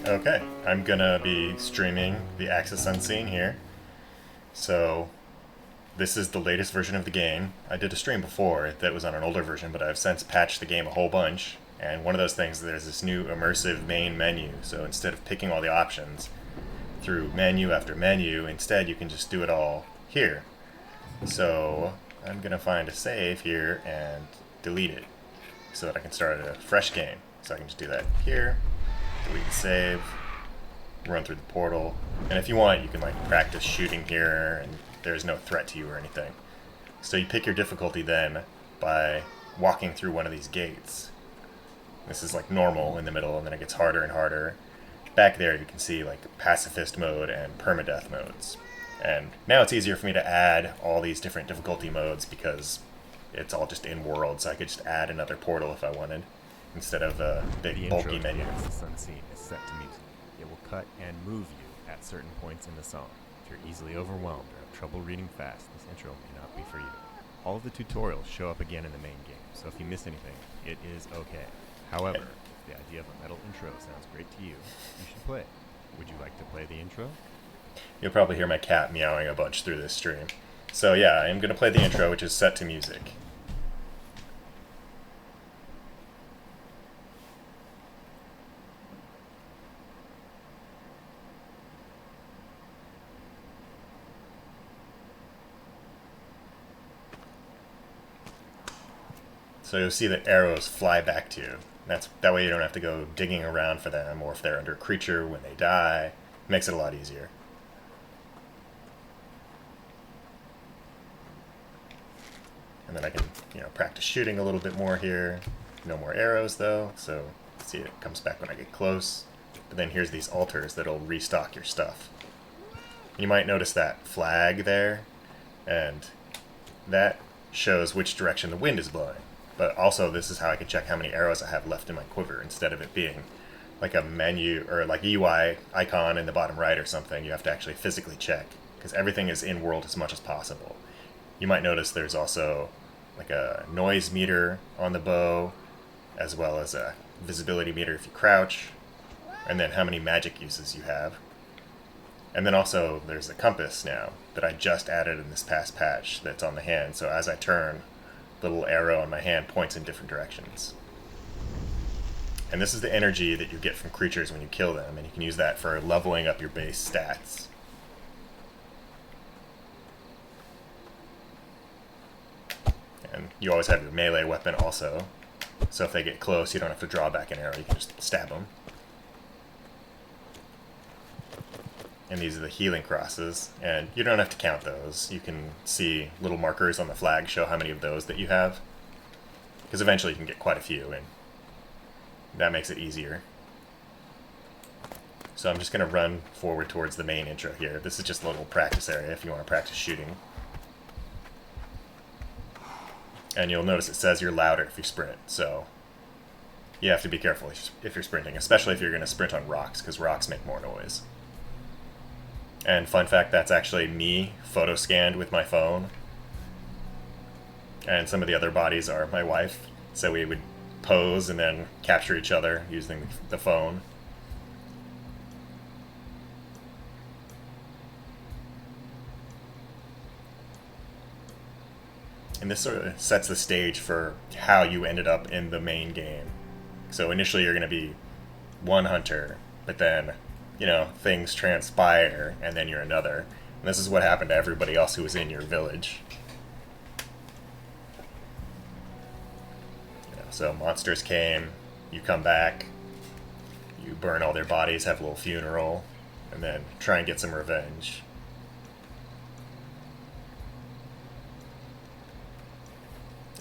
Okay, I'm gonna be streaming the Axis Unseen here. So, this is the latest version of the game. I did a stream before that was on an older version, but I've since patched the game a whole bunch. And one of those things, there's this new immersive main menu. So instead of picking all the options through menu after menu, instead you can just do it all here. So, I'm gonna find a save here and delete it so that I can start a fresh game. So I can just do that here, delete the save, run through the portal, and if you want, you can like practice shooting here, and there's no threat to you or anything. So you pick your difficulty then by walking through one of these gates. This is like normal in the middle, and then it gets harder and harder. Back there you can see like pacifist mode and permadeath modes. And now it's easier for me to add all these different difficulty modes because it's all just in world, so I could just add another portal if I wanted, instead of a big bulky menu. The intro to Unseen is set to music. It will cut and move you at certain points in the song. If you're easily overwhelmed or have trouble reading fast, this intro may not be for you. All of the tutorials show up again in the main game, so if you miss anything, it is okay. However, if the idea of a metal intro sounds great to you, you should play it. Would you like to play the intro? You'll probably hear my cat meowing a bunch through this stream. So yeah, I'm going to play the intro, which is set to music. So you'll see that arrows fly back to you. That way you don't have to go digging around for them, or if they're under a creature when they die. It makes it a lot easier. And then I can, practice shooting a little bit more here. No more arrows though, so see it comes back when I get close. But then here's these altars that'll restock your stuff. You might notice that flag there, and that shows which direction the wind is blowing. But also this is how I can check how many arrows I have left in my quiver, instead of it being like a menu or like a UI icon in the bottom right or something. You have to actually physically check, because everything is in world as much as possible. You might notice there's also like a noise meter on the bow, as well as a visibility meter if you crouch, and then how many magic uses you have. And then also there's a compass now that I just added in this past patch that's on the hand, so as I turn, the little arrow on my hand points in different directions. And this is the energy that you get from creatures when you kill them, and you can use that for leveling up your base stats. And you always have your melee weapon also, so if they get close you don't have to draw back an arrow, you can just stab them. And these are the healing crosses, and you don't have to count those. You can see little markers on the flag show how many of those that you have, because eventually you can get quite a few, and that makes it easier. So I'm just going to run forward towards the main intro here. This is just a little practice area if you want to practice shooting. And you'll notice it says you're louder if you sprint, so you have to be careful if you're sprinting, especially if you're going to sprint on rocks, because rocks make more noise. And fun fact, that's actually me photo scanned with my phone. And some of the other bodies are my wife, so we would pose and then capture each other using the phone. And this sort of sets the stage for how you ended up in the main game. So initially you're going to be one hunter, but then things transpire, and then you're another. And this is what happened to everybody else who was in your village. So monsters came, you come back, you burn all their bodies, have a little funeral, and then try and get some revenge.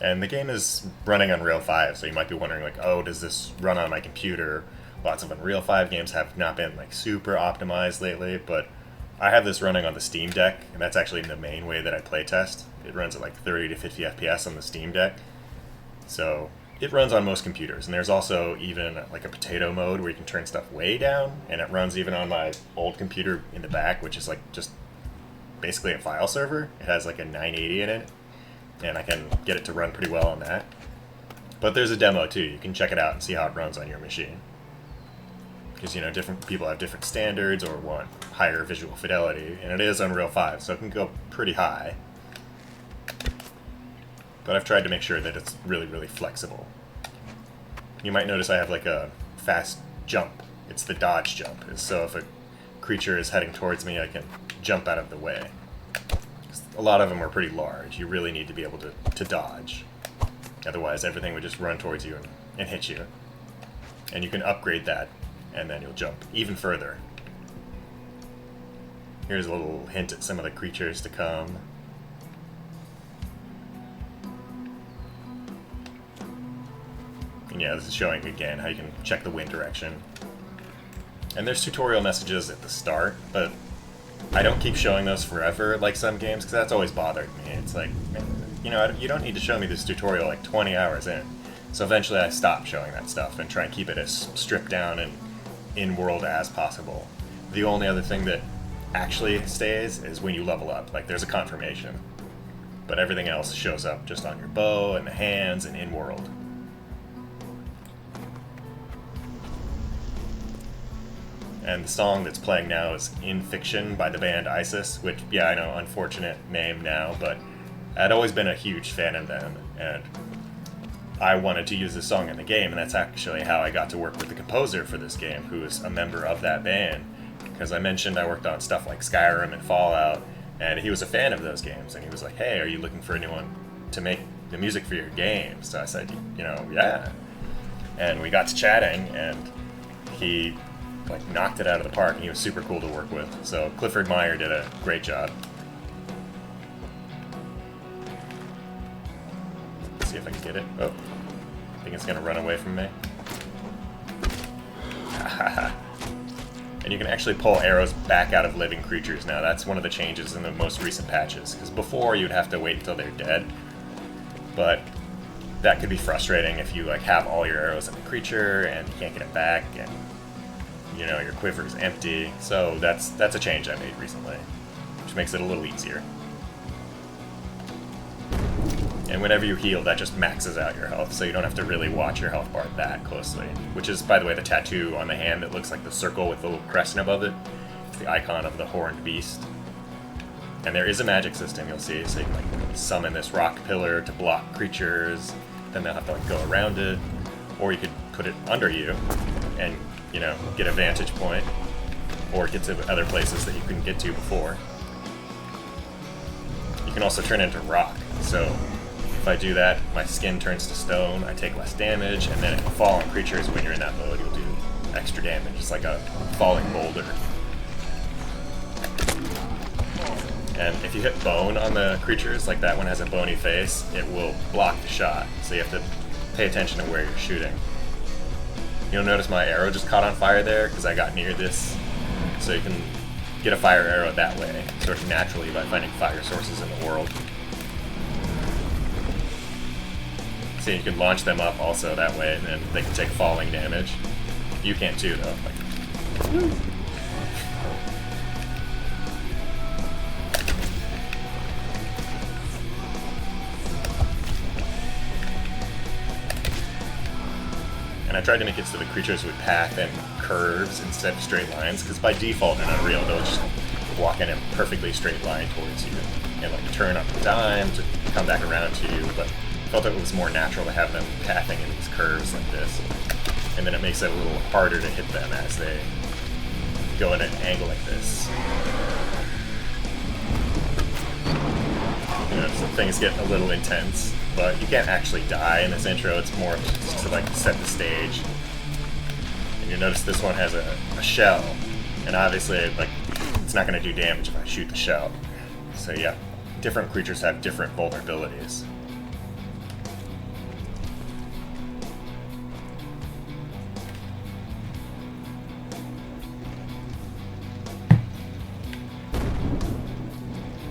And the game is running on Unreal 5, so you might be wondering, like, oh, does this run on my computer? Lots of Unreal 5 games have not been like super optimized lately, but I have this running on the Steam Deck, and that's actually the main way that I playtest. It runs at like 30 to 50 FPS on the Steam Deck, so it runs on most computers. And there's also even like a potato mode where you can turn stuff way down, and it runs even on my old computer in the back, which is like just basically a file server. It has like a 980 in it, and I can get it to run pretty well on that. But there's a demo too, you can check it out and see how it runs on your machine. because, you know, different people have different standards or want higher visual fidelity, and it is Unreal 5, so it can go pretty high. But I've tried to make sure that it's really, really flexible. You might notice I have like a fast jump. It's the dodge jump. So if a creature is heading towards me, I can jump out of the way. A lot of them are pretty large. You really need to be able to dodge. Otherwise, everything would just run towards you and hit you. And you can upgrade that, and then you'll jump even further. Here's a little hint at some of the creatures to come. And yeah, this is showing again how you can check the wind direction. And there's tutorial messages at the start, but I don't keep showing those forever like some games, because that's always bothered me. It's like, you know, you don't need to show me this tutorial like 20 hours in. So eventually I stop showing that stuff and try and keep it as stripped down and in-world as possible. The only other thing that actually stays is when you level up. Like, there's a confirmation. But everything else shows up just on your bow and the hands and in-world. And the song that's playing now is In Fiction by the band ISIS, which, yeah, I know, unfortunate name now, but I'd always been a huge fan of them, and I wanted to use this song in the game, and that's actually how I got to work with the composer for this game, who is a member of that band, because I mentioned I worked on stuff like Skyrim and Fallout, and he was a fan of those games, and he was like, hey, are you looking for anyone to make the music for your game? So I said, you know, yeah. And we got to chatting, and he like knocked it out of the park, and he was super cool to work with. So Clifford Meyer did a great job. Let's see if I can get it. Oh, I think it's gonna run away from me. And you can actually pull arrows back out of living creatures now. That's one of the changes in the most recent patches, because before you'd have to wait until they're dead, but that could be frustrating if you like have all your arrows in the creature and you can't get it back, and you know, your quiver is empty. So that's a change I made recently, which makes it a little easier. And whenever you heal, that just maxes out your health, so you don't have to really watch your health bar that closely. Which is, by the way, the tattoo on the hand that looks like the circle with the little crescent above it. It's the icon of the horned beast. And there is a magic system, you'll see, so you can like summon this rock pillar to block creatures, then they'll have to like go around it, or you could put it under you and, you know, get a vantage point, or get to other places that you couldn't get to before. You can also turn into rock, so if I do that, my skin turns to stone, I take less damage, and then if you fall on creatures when you're in that mode, you'll do extra damage. It's like a falling boulder. And if you hit bone on the creatures, like that one has a bony face, it will block the shot, so you have to pay attention to where you're shooting. You'll notice my arrow just caught on fire there because I got near this, so you can get a fire arrow that way, sort of naturally by finding fire sources in the world. So you can launch them up also that way, and then they can take falling damage. You can too, though. Like, and I tried to make it so the creatures would path in curves instead of straight lines, because by default in Unreal, they'll just walk in a perfectly straight line towards you, and like turn up a dime to come back around to you, but I felt it was more natural to have them pathing in these curves like this, and then it makes it a little harder to hit them as they go in an angle like this. You know, so things get a little intense, but you can't actually die in this intro. It's more just to like set the stage. And you notice this one has a shell, and obviously like it's not going to do damage if I shoot the shell. So yeah, different creatures have different vulnerabilities.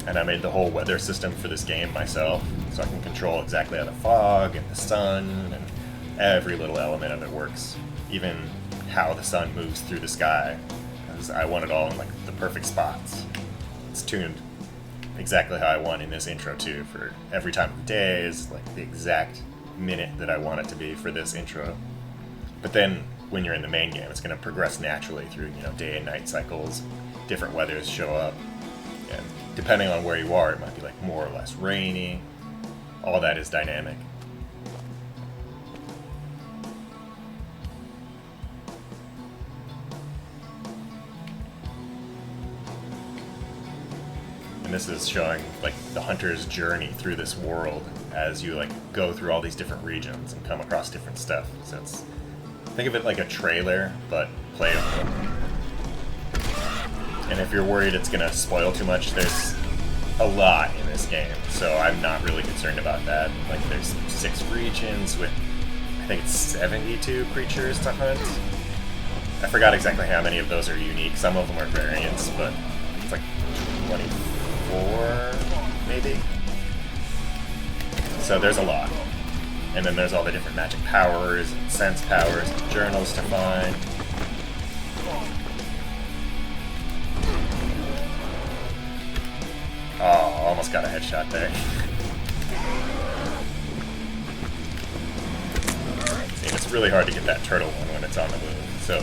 And I made the whole weather system for this game myself, so I can control exactly how the fog and the sun and every little element of it works. Even how the sun moves through the sky, because I want it all in like the perfect spots. It's tuned exactly how I want in this intro too, for every time of day is like the exact minute that I want it to be for this intro. But then when you're in the main game. It's going to progress naturally through, you know, day and night cycles. Different weathers show up. And depending on where you are, it might be like more or less rainy. All that is dynamic. And this is showing like the hunter's journey through this world as you like go through all these different regions and come across different stuff. So it's, think of it like a trailer, but playable. And if you're worried it's gonna spoil too much, there's a lot in this game, so I'm not really concerned about that. Like there's 6 regions with, I think it's 72 creatures to hunt. I forgot exactly how many of those are unique. Some of them are variants, but it's like 24, maybe? So there's a lot. And then there's all the different magic powers, and sense powers, and journals to find. Oh, almost got a headshot there. See, it's really hard to get that turtle one when it's on the move. So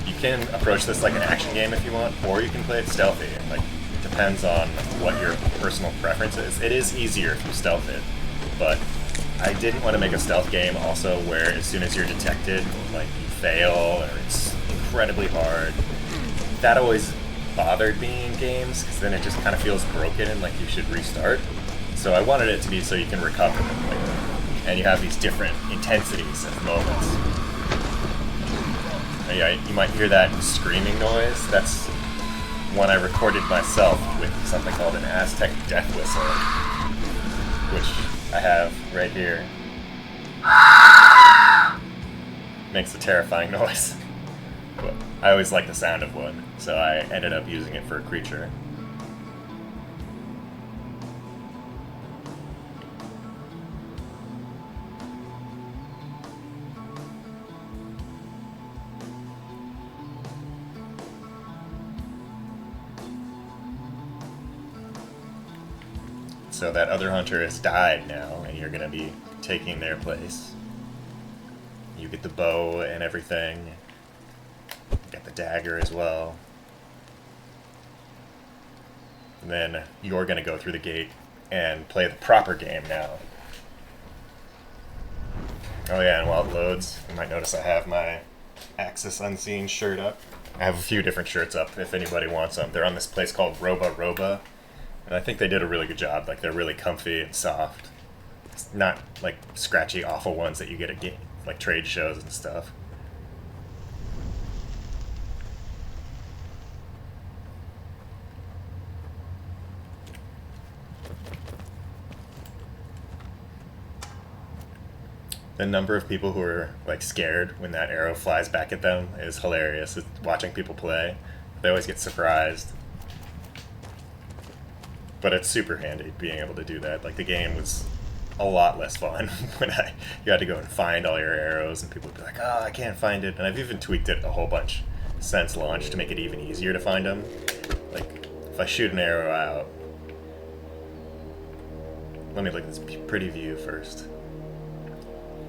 you can approach this like an action game if you want, or you can play it stealthy. Like, it depends on what your personal preference is. It is easier if you stealth it, but I didn't want to make a stealth game also where as soon as you're detected, like you fail or it's incredibly hard. That always bothered me in games because then it just kind of feels broken and like you should restart. So I wanted it to be so you can recover, and you have these different intensities of moments. And yeah, you might hear that screaming noise. That's one I recorded myself with something called an Aztec death whistle, which I have right here. Makes a terrifying noise. But I always like the sound of one, so I ended up using it for a creature. So that other hunter has died now, and you're going to be taking their place. You get the bow and everything. Get the dagger as well. And then you're going to go through the gate and play the proper game now. Oh yeah, and while it loads, you might notice I have my Axis Unseen shirt up. I have a few different shirts up if anybody wants them. They're on this place called Roba, and I think they did a really good job. Like, they're really comfy and soft. It's not like scratchy, awful ones that you get at like trade shows and stuff. The number of people who are like scared when that arrow flies back at them is hilarious. It's watching people play. They always get surprised. But it's super handy being able to do that. Like, the game was a lot less fun when you had to go and find all your arrows, and people would be like, oh, I can't find it. And I've even tweaked it a whole bunch since launch to make it even easier to find them. Like, if I shoot an arrow out, let me look at this pretty view first.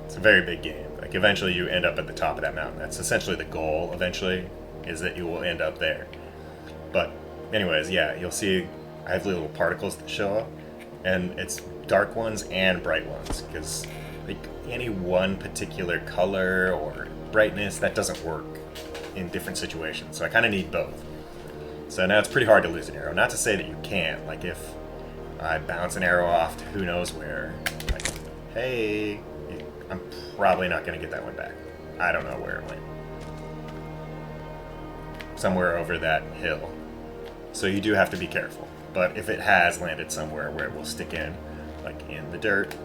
It's a very big game. Like, eventually you end up at the top of that mountain. That's essentially the goal, eventually, is that you will end up there. But anyways, yeah, you'll see I have little particles that show up, and it's dark ones and bright ones, because like any one particular color or brightness, that doesn't work in different situations. So I kind of need both. So now it's pretty hard to lose an arrow. Not to say that you can't. Like, if I bounce an arrow off to who knows where, like, hey, I'm probably not going to get that one back. I don't know where it went. Somewhere over that hill. So you do have to be careful. But if it has landed somewhere where it will stick in, like in the dirt,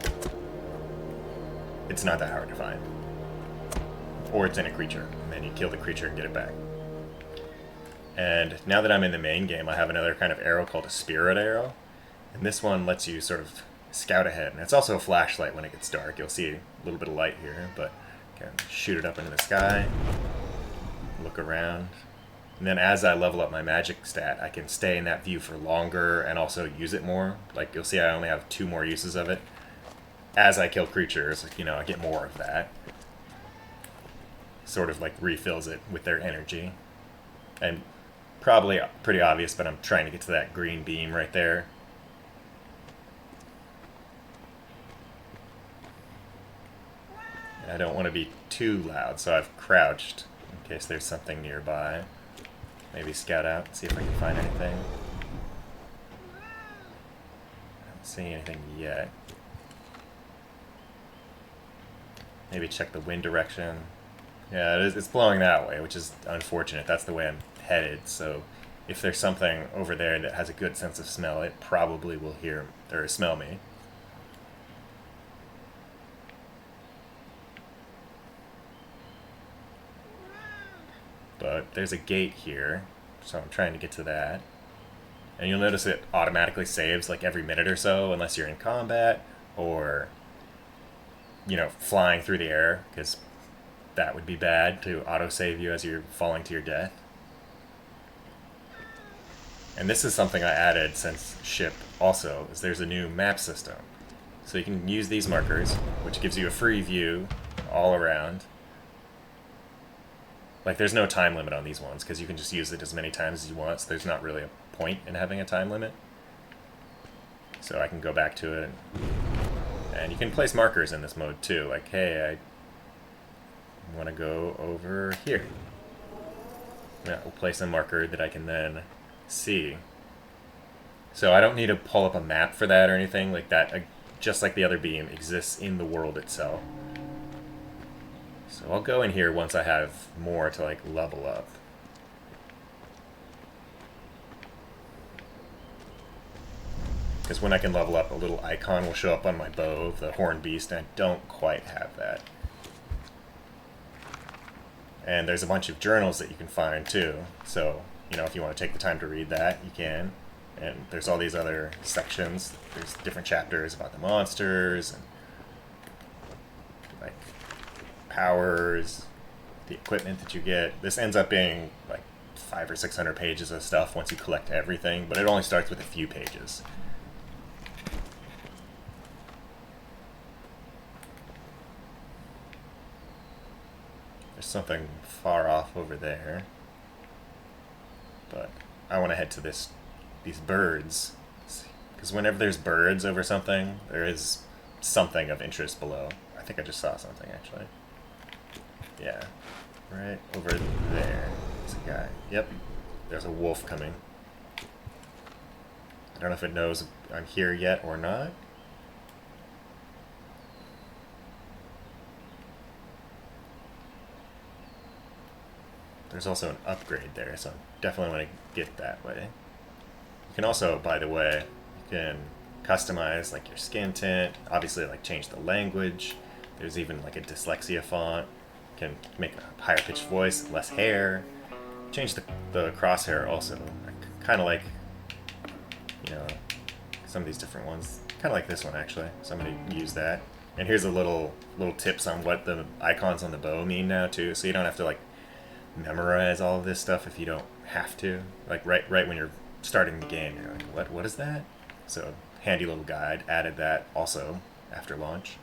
it's not that hard to find. Or it's in a creature, and then you kill the creature and get it back. And now that I'm in the main game, I have another kind of arrow called a spirit arrow. And this one lets you sort of scout ahead. And it's also a flashlight when it gets dark. You'll see a little bit of light here, but you can shoot it up into the sky, look around. And then as I level up my magic stat, I can stay in that view for longer and also use it more. Like, you'll see I only have 2 more uses of it. As I kill creatures, you know, I get more of that. sort of like refills it with their energy. And probably pretty obvious, but I'm trying to get to that green beam right there. And I don't want to be too loud, so I've crouched in case there's something nearby. Maybe scout out and see if I can find anything. I don't see anything yet. Maybe check the wind direction. Yeah, it's blowing that way, which is unfortunate. That's the way I'm headed, so if there's something over there that has a good sense of smell, it probably will hear or smell me. But there's a gate here, so I'm trying to get to that. And you'll notice it automatically saves like every minute or so, unless you're in combat or, you know, flying through the air, because that would be bad to autosave you as you're falling to your death. And this is something I added since ship also, is there's a new map system. So you can use these markers, which gives you a free view all around. Like, there's no time limit on these ones, because you can just use it as many times as you want, so there's not really a point in having a time limit. So I can go back to it, and you can place markers in this mode too, like, hey, I want to go over here. Yeah, we'll place a marker that I can then see. So I don't need to pull up a map for that or anything like that. Just like the other beam exists in the world itself. So I'll go in here once I have more to like level up. Because when I can level up, a little icon will show up on my bow of the horned beast, and I don't quite have that. And there's a bunch of journals that you can find too. So, you know, if you want to take the time to read that, you can. And there's all these other sections. There's different chapters about the monsters and like powers, the equipment that you get. This ends up being like 500 or 600 pages of stuff once you collect everything, but it only starts with a few pages. There's something far off over there, but I want to head to these birds, because whenever there's birds over something, there is something of interest below. I think I just saw something actually. Yeah, right over there. There's a guy. Yep, there's a wolf coming. I don't know if it knows I'm here yet or not. There's also an upgrade there, so I definitely want to get that way. You can also, by the way, you can customize like your skin tint, obviously like change the language. There's even like a dyslexia font. You can make a higher pitched voice, less hair. Change the crosshair also. Kind of like, you know, some of these different ones. Kind of like this one actually. Somebody used that. And here's a little tips on what the icons on the bow mean now too, so you don't have to like memorize all of this stuff if you don't have to. Like right when you're starting the game, you're like, what is that? So handy little guide, added that also after launch.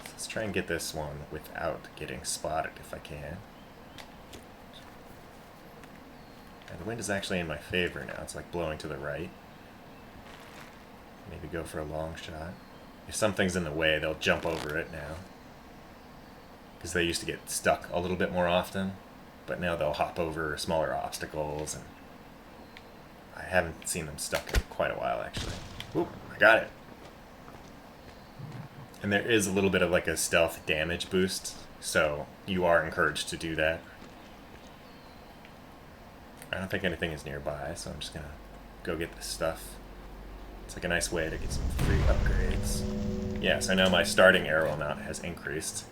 Let's try and get this one without getting spotted if I can. And the wind is actually in my favor now. It's like blowing to the right. Maybe go for a long shot. If something's in the way, they'll jump over it now, because they used to get stuck a little bit more often, but now they'll hop over smaller obstacles, and I haven't seen them stuck in quite a while actually. Oop, I got it. And there is a little bit of like a stealth damage boost, so you are encouraged to do that. I don't think anything is nearby, so I'm just gonna go get this stuff. It's like a nice way to get some free upgrades. Yeah, so now my starting arrow amount has increased.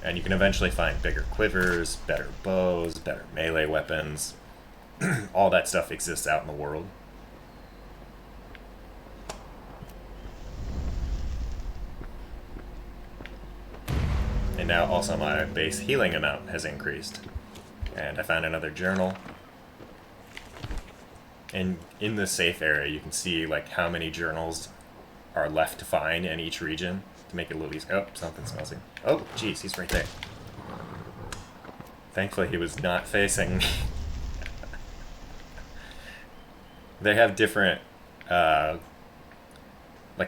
And you can eventually find bigger quivers, better bows, better melee weapons. All that stuff exists out in the world. And now also my base healing amount has increased. And I found another journal. And in the safe area, you can see like how many journals are left to find in each region. to make it a little easier. Oh, something smells here. Oh, jeez, he's right there. Thankfully, he was not facing me. They have different, like,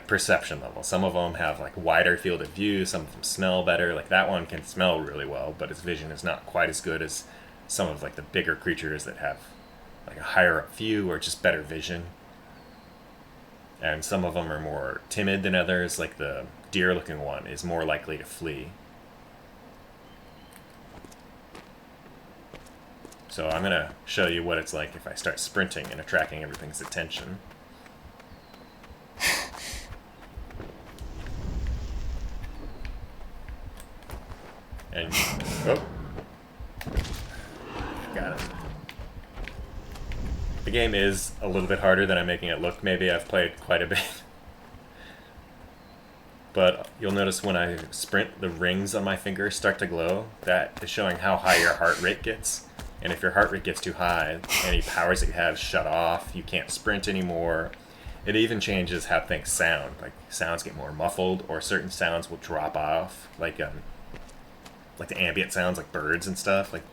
perception levels. Some of them have, like, wider field of view. Some of them smell better. Like, that one can smell really well, but its vision is not quite as good as some of, like, the bigger creatures that have, like, a higher up view or just better vision. And some of them are more timid than others. Like, the deer-looking one is more likely to flee. So I'm going to show you what it's like if I start sprinting and attracting everything's attention. And, oh, got it. The game is a little bit harder than I'm making it look. Maybe I've played quite a bit. But you'll notice when I sprint, the rings on my fingers start to glow. That is showing how high your heart rate gets. And if your heart rate gets too high, any powers that you have shut off, you can't sprint anymore. It even changes how things sound. Like, sounds get more muffled, or certain sounds will drop off. Like the ambient sounds, like birds and stuff. Like,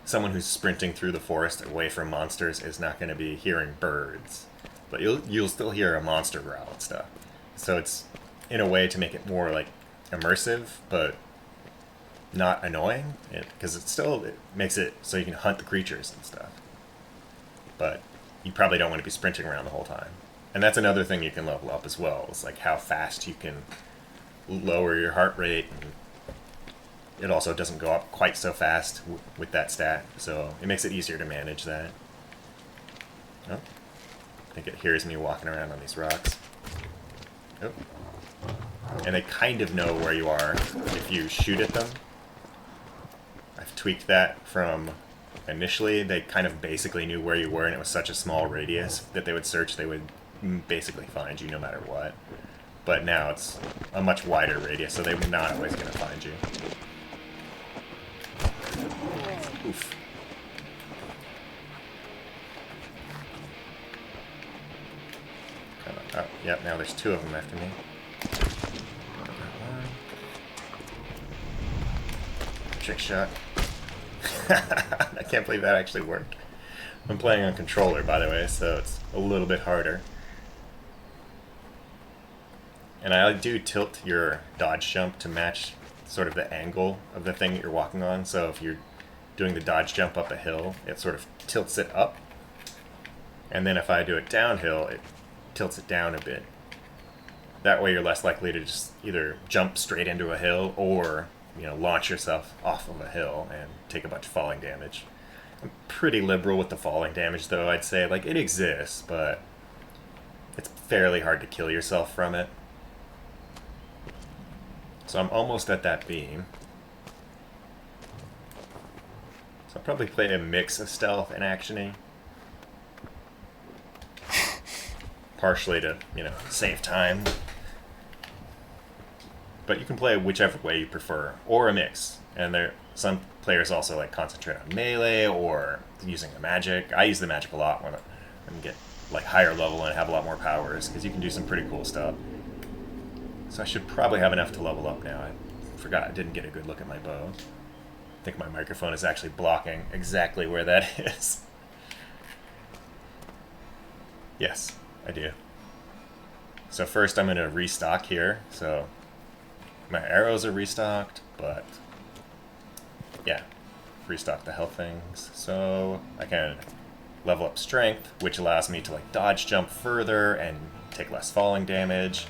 someone who's sprinting through the forest away from monsters is not going to be hearing birds. But you'll still hear a monster growl and stuff. So it's, in a way, to make it more, like, immersive, but not annoying, because it makes it so you can hunt the creatures and stuff. But you probably don't want to be sprinting around the whole time. And that's another thing you can level up as well. It's like how fast you can lower your heart rate. And it also doesn't go up quite so fast with that stat, so it makes it easier to manage that. Oh, I think it hears me walking around on these rocks. Oh. And they kind of know where you are if you shoot at them. I've tweaked that from initially. They kind of basically knew where you were, and it was such a small radius that they would search, they would basically find you no matter what. But now it's a much wider radius, so they're not always going to find you. Oof. Oh, yep, now there's two of them after me. Trick shot. I can't believe that actually worked. I'm playing on controller, by the way, so it's a little bit harder. And I do tilt your dodge jump to match sort of the angle of the thing that you're walking on. So if you're doing the dodge jump up a hill, it sort of tilts it up. And then if I do it downhill, it tilts it down a bit. That way you're less likely to just either jump straight into a hill or, you know, launch yourself off of a hill and take a bunch of falling damage. I'm pretty liberal with the falling damage, though. I'd say, like, it exists, but it's fairly hard to kill yourself from it. So I'm almost at that beam. So I'll probably play a mix of stealth and actioning. Partially to, you know, save time. But you can play whichever way you prefer, or a mix. And some players also like concentrate on melee or using the magic. I use the magic a lot when I get like higher level and have a lot more powers, because you can do some pretty cool stuff. So I should probably have enough to level up now. I forgot I didn't get a good look at my bow. I think my microphone is actually blocking exactly where that is. Yes, I do. So first I'm going to restock here. So my arrows are restocked, but yeah, restock the health things. So I can level up strength, which allows me to like dodge jump further and take less falling damage.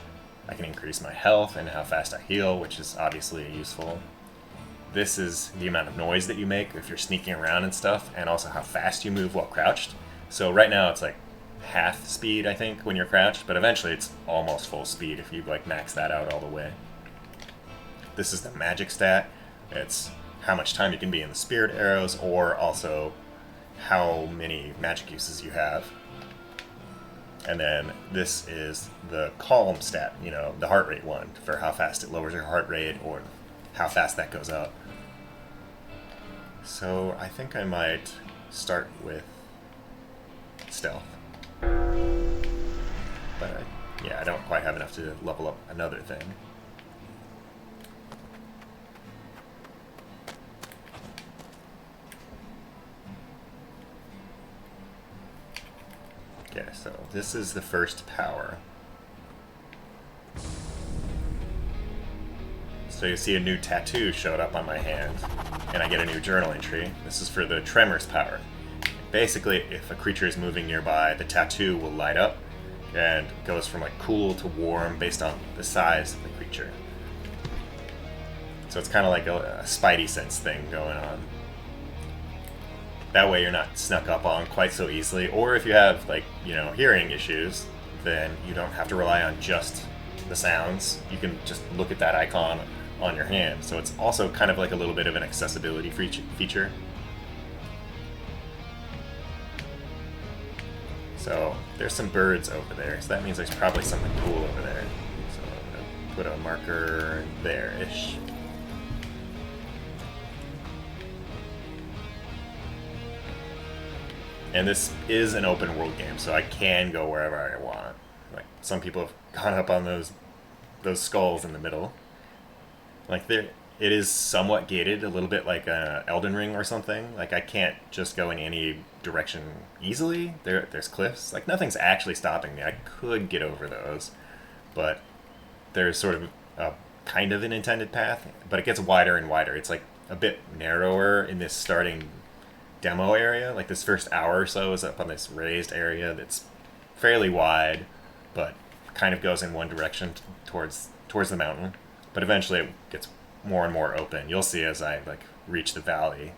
I can increase my health and how fast I heal, which is obviously useful. This is the amount of noise that you make if you're sneaking around and stuff, and also how fast you move while crouched. So right now it's like half speed, I think, when you're crouched, but eventually it's almost full speed if you like max that out all the way. This is the magic stat. It's how much time you can be in the spirit arrows, or also how many magic uses you have. And then this is the calm stat, you know, the heart rate one, for how fast it lowers your heart rate or how fast that goes up. So I think I might start with stealth. But yeah, I don't quite have enough to level up another thing. Okay, so this is the first power. So you see a new tattoo showed up on my hand, and I get a new journal entry. This is for the Tremors power. Basically, if a creature is moving nearby, the tattoo will light up and goes from like cool to warm based on the size of the creature. So it's kind of like a spidey sense thing going on. That way you're not snuck up on quite so easily. Or if you have like, hearing issues, then you don't have to rely on just the sounds. You can just look at that icon on your hand. So it's also kind of like a little bit of an accessibility feature. So there's some birds over there, so that means there's probably something cool over there. So I'm going to put a marker there-ish. And this is an open world game, so I can go wherever I want. Like some people have gone up on those skulls in the middle. Like it is somewhat gated, a little bit like Elden Ring or something. Like I can't just go in any direction easily. There's cliffs. Like nothing's actually stopping me. I could get over those, but there's sort of a kind of an intended path, but it gets wider and wider. It's like a bit narrower in this starting demo area. Like this first hour or so is up on this raised area that's fairly wide, but kind of goes in one direction towards the mountain. But eventually it gets more and more open. You'll see as I like reach the valley.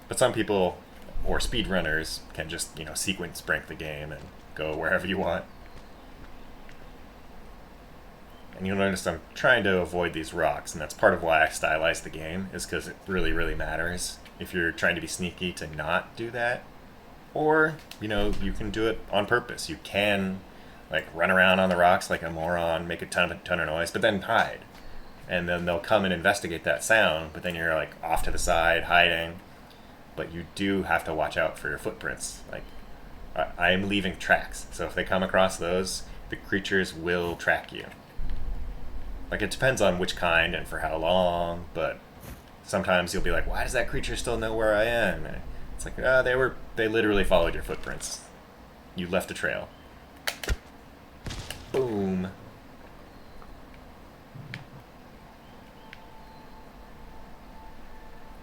But some people or speedrunners can just, sequence break the game and go wherever you want. And you'll notice I'm trying to avoid these rocks, and that's part of why I stylized the game, is because it really, really matters if you're trying to be sneaky to not do that. Or, you can do it on purpose. You can like run around on the rocks like a moron, make a ton of noise, but then hide. And then they'll come and investigate that sound, but then you're like off to the side, hiding. But you do have to watch out for your footprints. Like, I am leaving tracks, so if they come across those, the creatures will track you. Like, it depends on which kind and for how long, but sometimes you'll be like, why does that creature still know where I am? And it's like, they literally followed your footprints. You left a trail. Boom.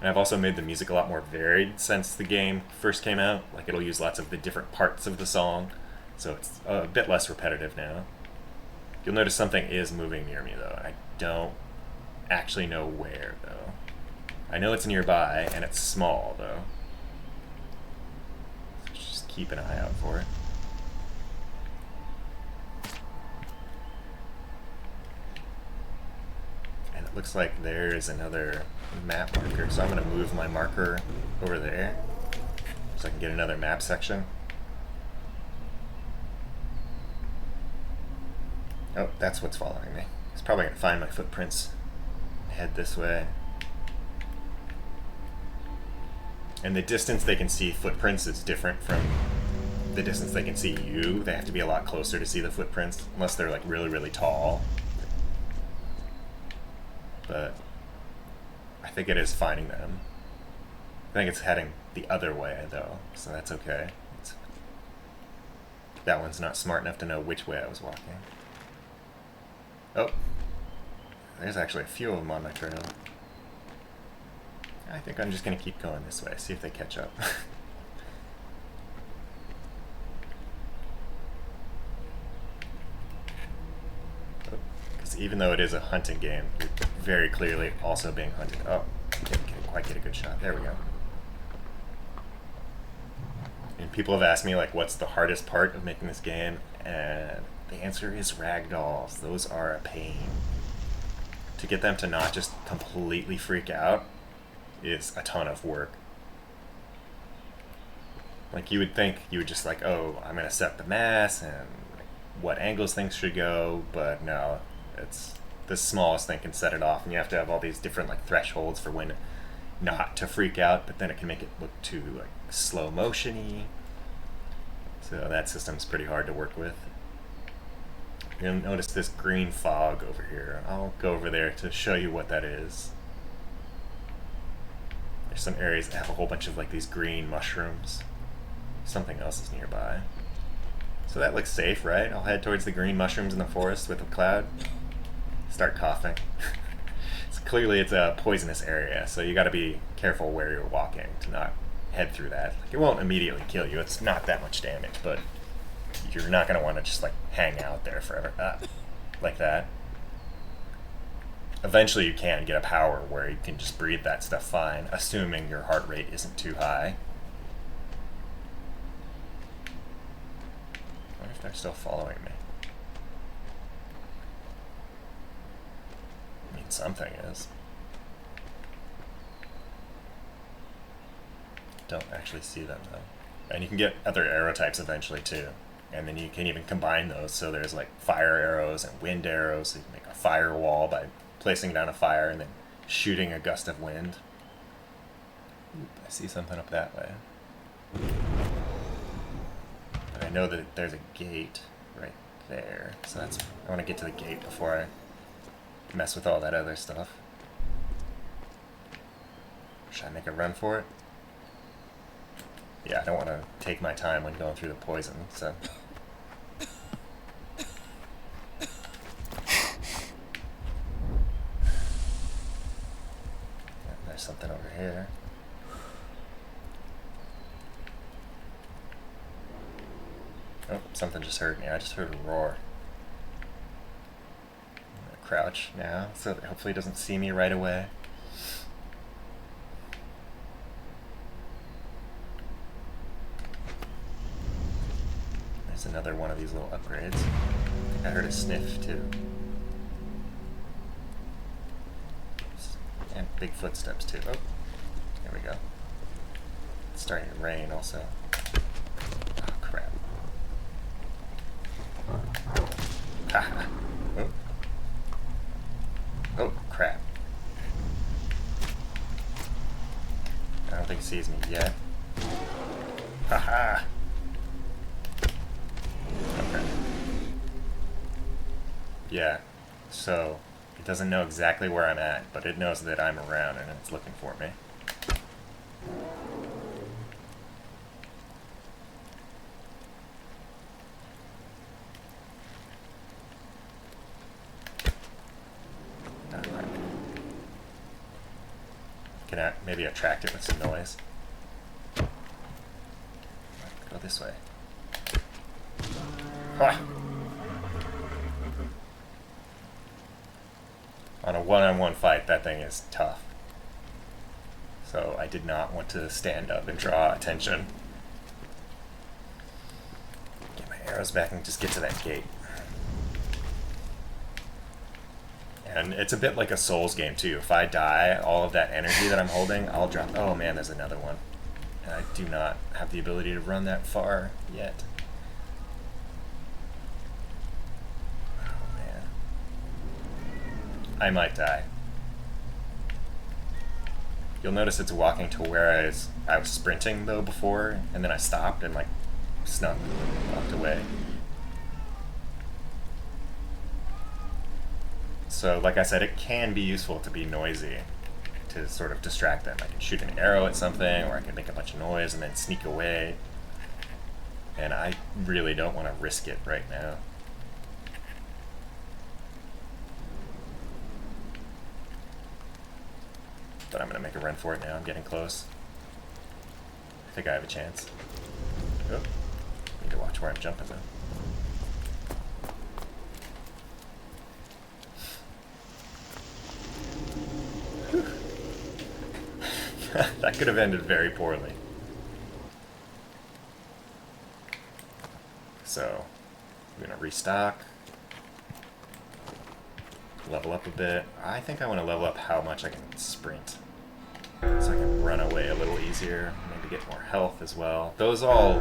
And I've also made the music a lot more varied since the game first came out. Like, it'll use lots of the different parts of the song, so it's a bit less repetitive now. You'll notice something is moving near me, though. I don't actually know where, though. I know it's nearby, and it's small, though. So just keep an eye out for it. And it looks like there's another map marker, so I'm going to move my marker over there so I can get another map section. Oh, that's what's following me. It's probably going to find my footprints. Head this way. And the distance they can see footprints is different from the distance they can see you. They have to be a lot closer to see the footprints, unless they're like really, really tall. But I think it is finding them. I think it's heading the other way, though, so that's okay. That one's not smart enough to know which way I was walking. Oh, there's actually a few of them on my trail. I think I'm just going to keep going this way, see if they catch up. Because even though it is a hunting game, you're very clearly also being hunted. Oh, didn't quite get a good shot. There we go. And people have asked me, like, what's the hardest part of making this game? And the answer is ragdolls. Those are a pain. To get them to not just completely freak out is a ton of work. Like, you would think you would just like, oh, I'm going to set the mass and what angles things should go, but no, it's the smallest thing can set it off, and you have to have all these different like thresholds for when not to freak out, but then it can make it look too like slow motion-y. So that system's pretty hard to work with. You'll notice this green fog over here. I'll go over there to show you what that is. There's some areas that have a whole bunch of like these green mushrooms. Something else is nearby. So that looks safe, right? I'll head towards the green mushrooms in the forest with a cloud. Start coughing. So clearly it's a poisonous area, so you gotta be careful where you're walking to not head through that. Like, it won't immediately kill you, it's not that much damage, but you're not gonna want to just like hang out there forever. Like that. Eventually you can get a power where you can just breathe that stuff fine, assuming your heart rate isn't too high. I wonder if they're still following me. I mean, something is. Don't actually see them though. And you can get other arrow types eventually too. And then you can even combine those, so there's like fire arrows and wind arrows, so you can make a firewall by placing down a fire and then shooting a gust of wind. Oop, I see something up that way. But I know that there's a gate right there, so that's, I want to get to the gate before I mess with all that other stuff. Should I make a run for it? Yeah, I don't want to take my time when going through the poison, so... There's something over here. Oh, something just heard me. I just heard a roar. I'm gonna crouch now, so that hopefully it doesn't see me right away. There's another one of these little upgrades. I heard a sniff too. And big footsteps too. Oh, there we go. It's starting to rain also. Oh crap. Haha. Oh. Oh crap. I don't think he sees me yet. Haha. Okay. Yeah, so it doesn't know exactly where I'm at, but it knows that I'm around and it's looking for me. Can I maybe attract it with some noise? Go this way. Ah. On a one-on-one fight, that thing is tough. So I did not want to stand up and draw attention. Get my arrows back and just get to that gate. And it's a bit like a Souls game too. If I die, all of that energy that I'm holding, I'll drop. Oh man, there's another one. And I do not have the ability to run that far yet. I might die. You'll notice it's walking to where I was sprinting though before, and then I stopped and like snuck, walked away. So like I said, it can be useful to be noisy to sort of distract them. I can shoot an arrow at something, or I can make a bunch of noise and then sneak away. And I really don't want to risk it right now. But I'm going to make a run for it now. I'm getting close. I think I have a chance. Oh, need to watch where I'm jumping though. That could have ended very poorly. So, I'm going to restock. Level up a bit. I think I want to level up how much I can sprint. So I can run away a little easier, maybe get more health as well. Those all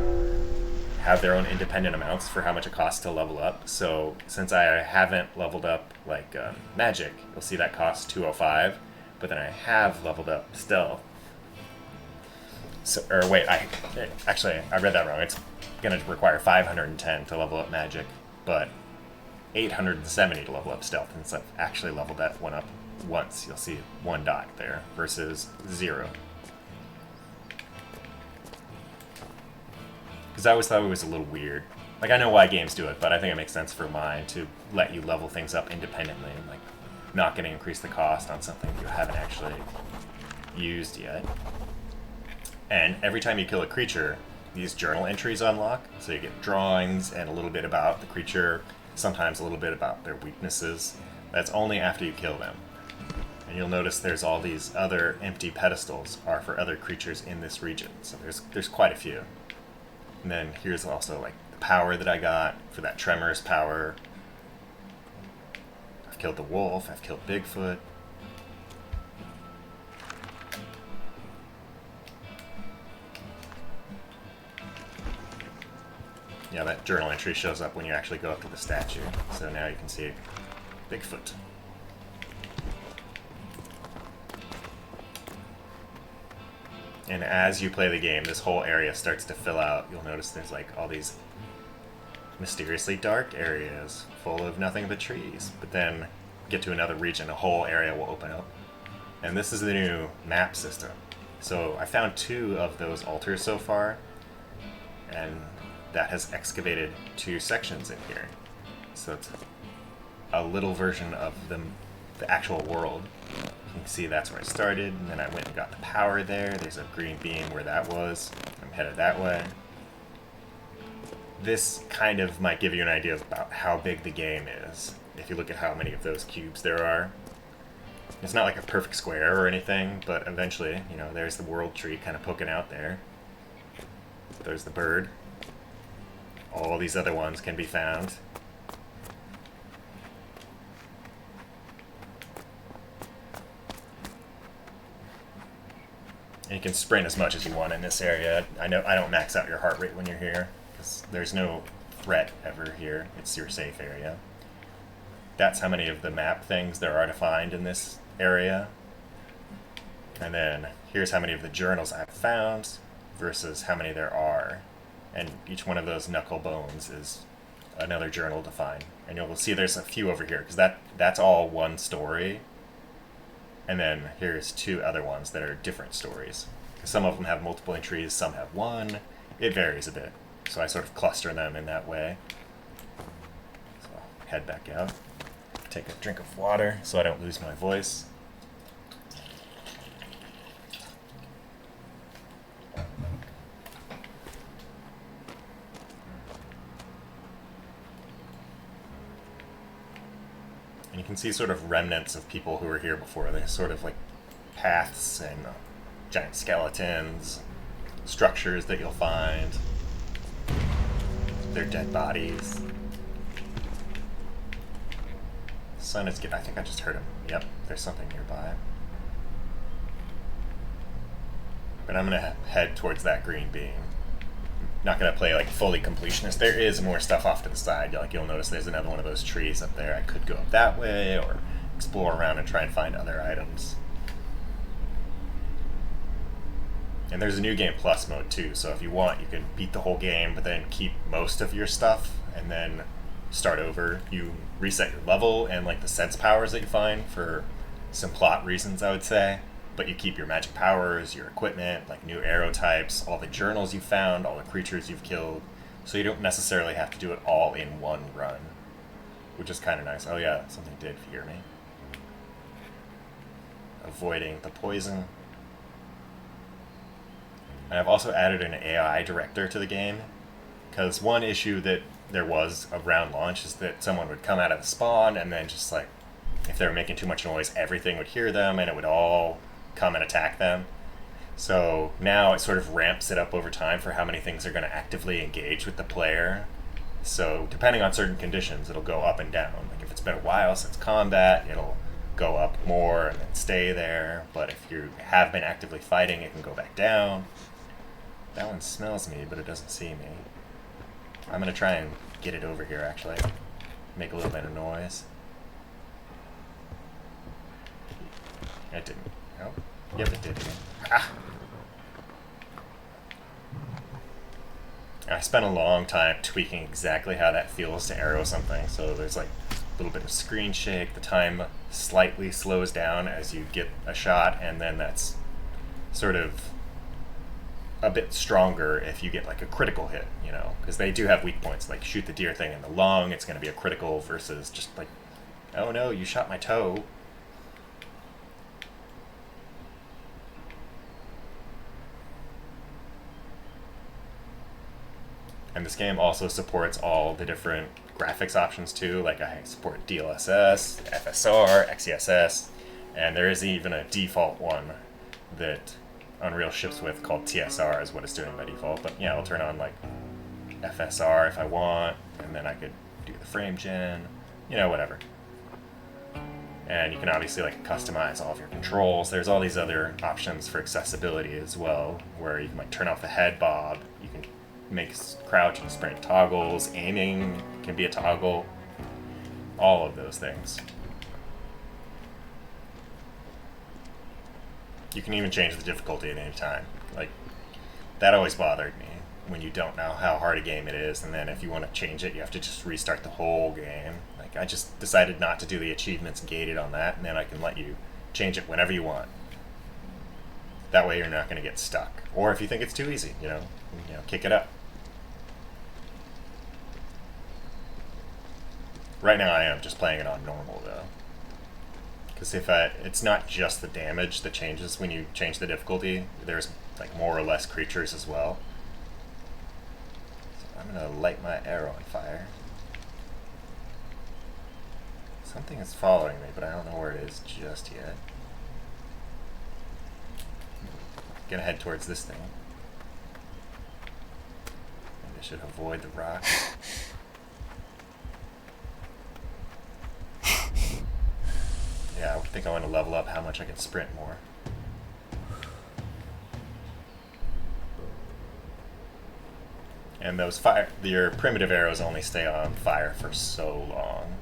have their own independent amounts for how much it costs to level up. So since I haven't leveled up like magic, you'll see that costs 205, but then I have leveled up stealth. So, or wait, I read that wrong. It's going to require 510 to level up magic, but 870 to level up stealth, and since I've actually leveled that one up once, you'll see one dot there versus 0. Because I always thought it was a little weird. Like, I know why games do it, but I think it makes sense for mine to let you level things up independently and, like, not going to increase the cost on something you haven't actually used yet. And every time you kill a creature, these journal entries unlock. So you get drawings and a little bit about the creature, sometimes a little bit about their weaknesses. That's only after you kill them. And you'll notice there's all these other empty pedestals are for other creatures in this region. So there's quite a few. And then here's also like the power that I got for that Tremors power. I've killed the wolf, I've killed Bigfoot. Yeah, that journal entry shows up when you actually go up to the statue. So now you can see Bigfoot. And as you play the game, this whole area starts to fill out. You'll notice there's like all these mysteriously dark areas full of nothing but trees. But then get to another region, a whole area will open up. And this is the new map system. So I found 2 of those altars so far, and that has excavated 2 sections in here. So it's a little version of the actual world. You can see that's where I started, and then I went and got the power there. There's a green beam where that was. I'm headed that way. This kind of might give you an idea about how big the game is, if you look at how many of those cubes there are. It's not like a perfect square or anything, but eventually, you know, there's the world tree kind of poking out there. There's the bird. All these other ones can be found. And you can sprint as much as you want in this area. I know I don't max out your heart rate when you're here, because there's no threat ever here. It's your safe area. That's how many of the map things there are to find in this area. And then here's how many of the journals I've found versus how many there are. And each one of those knuckle bones is another journal to find. And you'll see there's a few over here, because that's all one story. And then here's 2 other ones that are different stories. Some of them have multiple entries, some have 1. It varies a bit. So I sort of cluster them in that way. So I'll head back out. Take a drink of water so I don't lose my voice. And you can see sort of remnants of people who were here before. There's sort of like paths and giant skeletons, structures that you'll find. They're dead bodies. The sun is getting... I think I just heard him. Yep, there's something nearby. But I'm going to head towards that green beam. Not going to play like fully completionist. There is more stuff off to the side. Like you'll notice there's another one of those trees up there. I could go up that way or explore around and try and find other items. And there's a new game plus mode too, so if you want you can beat the whole game but then keep most of your stuff and then start over. You reset your level and like the sense powers that you find for some plot reasons, I would say. But you keep your magic powers, your equipment, like new arrow types, all the journals you found, all the creatures you've killed. So you don't necessarily have to do it all in one run, which is kind of nice. Oh yeah, something did fear me. Avoiding the poison. And I've also added an AI director to the game, because one issue that there was around launch is that someone would come out of the spawn and then just like, if they were making too much noise, everything would hear them and it would all come and attack them. So now it sort of ramps it up over time for how many things are going to actively engage with the player. So depending on certain conditions, it'll go up and down. Like if it's been a while since combat, it'll go up more and then stay there. But if you have been actively fighting, it can go back down. That one smells me, but it doesn't see me. I'm going to try and get it over here, actually. Make a little bit of noise. It didn't. Oh, yep, it did. Ah! I spent a long time tweaking exactly how that feels to arrow something. So there's like a little bit of screen shake. The time slightly slows down as you get a shot, and then that's sort of a bit stronger if you get like a critical hit, you know, because they do have weak points. Like shoot the deer thing in the lung, it's going to be a critical versus just like, oh no, you shot my toe. And this game also supports all the different graphics options too. Like I support DLSS, FSR, XeSS, and there is even a default one that Unreal ships with called TSR is what it's doing by default. But yeah, I'll turn on like FSR if I want, and then I could do the frame gen, you know, whatever. And you can obviously like customize all of your controls. There's all these other options for accessibility as well, where you can like turn off the head bob. You can make crouch and sprint toggles. Aiming can be a toggle. All of those things. You can even change the difficulty at any time. Like, that always bothered me when you don't know how hard a game it is, and then if you want to change it, you have to just restart the whole game. Like, I just decided not to do the achievements gated on that, and then I can let you change it whenever you want. That way you're not going to get stuck. Or if you think it's too easy, you know, kick it up. Right now I am just playing it on normal, though. Because it's not just the damage that changes when you change the difficulty. There's like more or less creatures as well. So I'm gonna light my arrow on fire. Something is following me, but I don't know where it is just yet. I'm gonna head towards this thing. Maybe I should avoid the rock. Yeah, I think I want to level up how much I can sprint more. And those your primitive arrows only stay on fire for so long.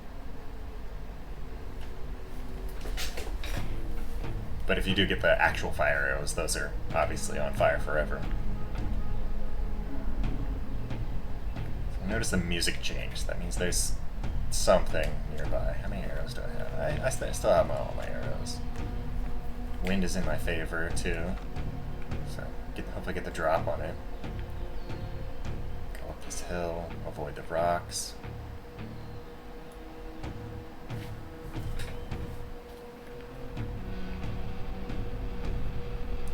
But if you do get the actual fire arrows, those are obviously on fire forever. So notice the music changed. That means there's something nearby. How many arrows do I have? I still have all my arrows. Wind is in my favor too, so hopefully get the drop on it. Go up this hill, avoid the rocks.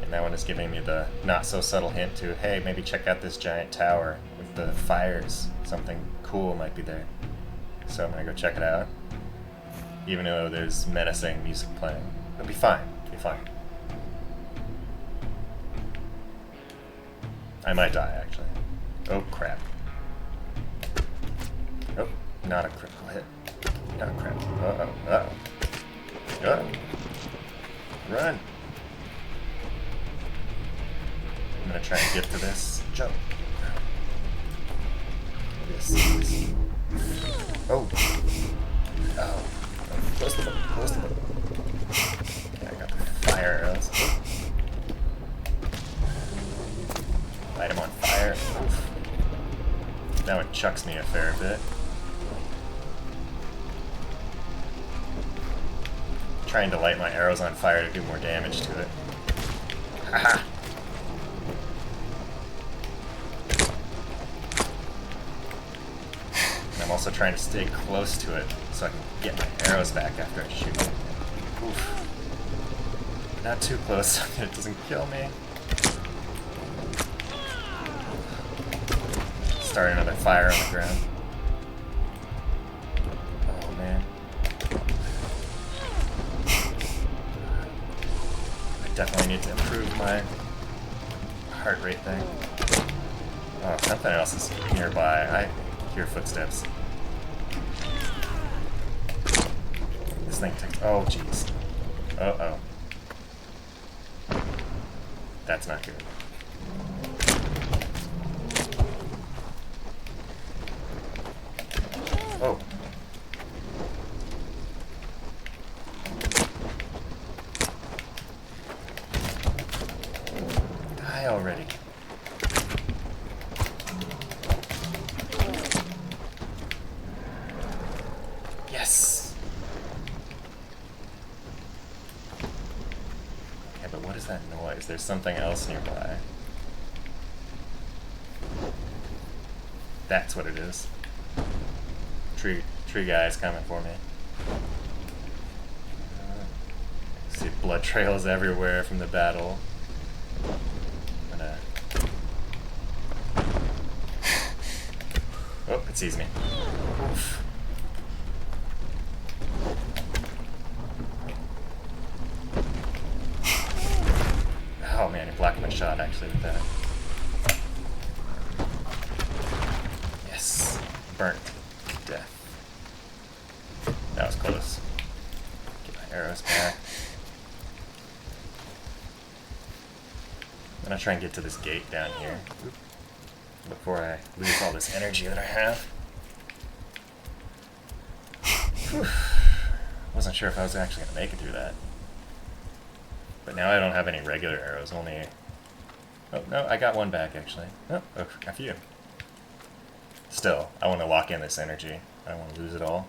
And that one is giving me the not so subtle hint to, hey, maybe check out this giant tower with the fires. Something cool might be there. So I'm gonna go check it out. Even though there's menacing music playing. It'll be fine. It'll be fine. I might die, actually. Oh, crap. Oh, not a critical hit. Oh, crap. Uh-oh. Uh-oh. Uh-oh. Run! I'm gonna try and get to this jump. This. Oh. Oh. Close the book. Close the book. Okay, I got the fire arrows. Light him on fire. Oof. That one chucks me a fair bit. Trying to light my arrows on fire to do more damage to it. Haha! I'm also trying to stay close to it so I can get my arrows back after I shoot it. Oof. Not too close so that it doesn't kill me. Start another fire on the ground. Oh man. I definitely need to improve my heart rate thing. Oh, something else is nearby. I hear footsteps. This thing takes. Oh, jeez. Uh-oh. That's not good. Oh. Die already. Yes! Okay, but what is that noise? There's something else nearby. That's what it is. Tree guy is coming for me. See blood trails everywhere from the battle. I'm gonna... Oh, it sees me. Oof. Oh man, he blocked my shot actually with that. Yes. Burnt to death. That was close. Get my arrows back. I'm gonna try and get to this gate down here before I lose all this energy that I have. Whew. Wasn't sure if I was actually gonna make it through that. But now I don't have any regular arrows, only... Oh, no, I got one back, actually. Oh, a few. Still, I want to lock in this energy. I don't want to lose it all.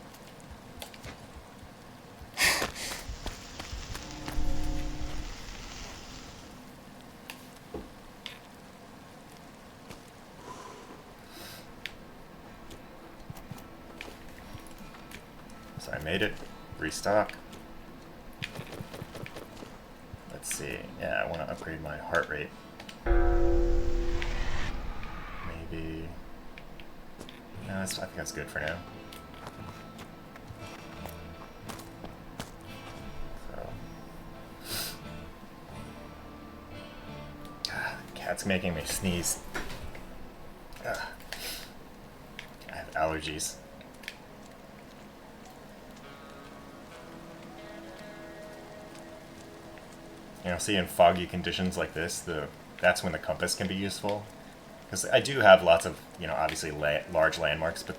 So I made it. Restock. Let's see. Yeah, I want to upgrade my heart rate. Maybe... No, I think that's good for now. So... God, the cat's making me sneeze. Ugh. I have allergies. You know, see, in foggy conditions like this, that's when the compass can be useful. Because I do have lots of, you know, obviously large landmarks, but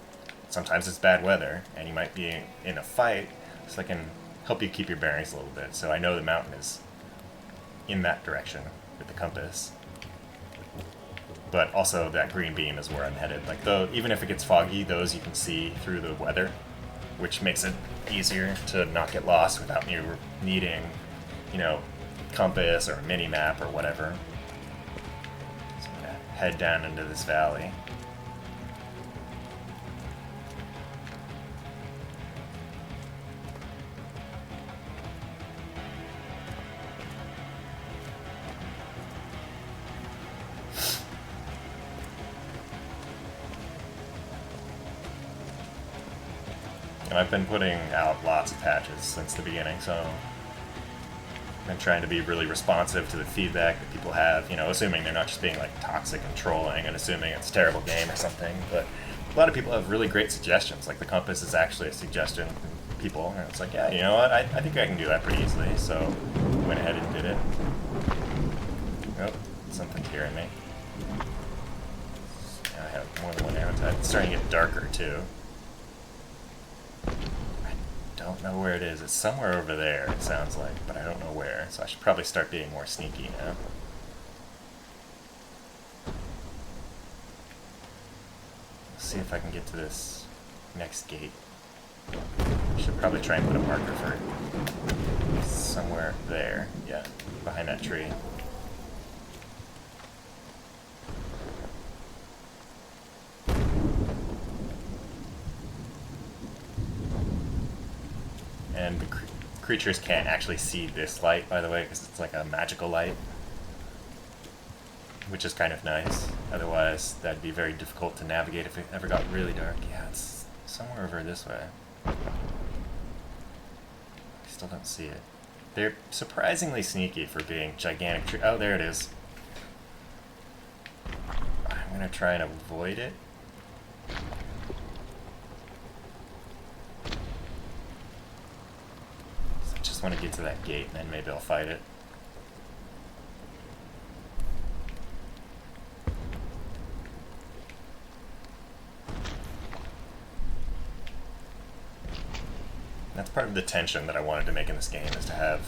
sometimes it's bad weather, and you might be in a fight, so I can help you keep your bearings a little bit. So I know the mountain is in that direction with the compass. But also that green beam is where I'm headed. Like, even if it gets foggy, those you can see through the weather, which makes it easier to not get lost without you needing, you know, compass or a mini map or whatever. So I'm gonna head down into this valley. And I've been putting out lots of patches since the beginning, so I'm trying to be really responsive to the feedback that people have, you know, assuming they're not just being like toxic and trolling and assuming it's a terrible game or something. But a lot of people have really great suggestions. Like the compass is actually a suggestion from people, and it's like, yeah, you know what, I think I can do that pretty easily. So went ahead and did it. Oh, something's hearing me. Now I have more than one arrow type. It's starting to get darker too. I don't know where it is. It's somewhere over there, it sounds like, but I don't know where. So I should probably start being more sneaky now. Let's see if I can get to this next gate. I should probably try and put a marker for somewhere there. Yeah, behind that tree. And the creatures can't actually see this light, by the way, because it's like a magical light, which is kind of nice. Otherwise, that'd be very difficult to navigate if it ever got really dark. Yeah, it's somewhere over this way. I still don't see it. They're surprisingly sneaky for being gigantic trees. Oh, there it is. I'm going to try and avoid it. I want to get to that gate, and then maybe I'll fight it. That's part of the tension that I wanted to make in this game, is to have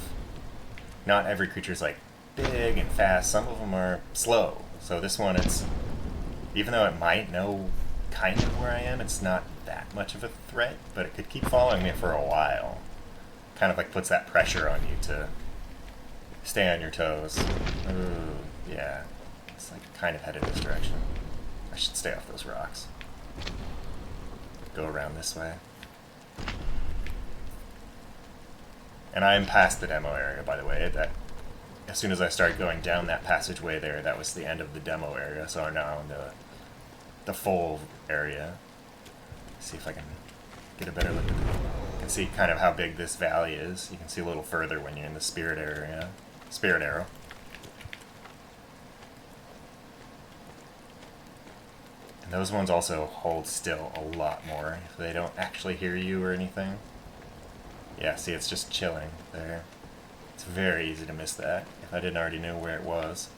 not every creature's like big and fast. Some of them are slow. So this one, it's, even though it might know kind of where I am, it's not that much of a threat, but it could keep following me for a while. Kind of like puts that pressure on you to stay on your toes. Ooh, yeah. It's like kind of headed this direction. I should stay off those rocks. Go around this way. And I'm past the demo area, by the way. That as soon as I started going down that passageway there, that was the end of the demo area. So I'm now in the full area. See if I can get a better look at it. You can see kind of how big this valley is. You can see a little further when you're in the spirit area. Spirit arrow. And those ones also hold still a lot more if they don't actually hear you or anything. Yeah, see, it's just chilling there. It's very easy to miss that if I didn't already know where it was.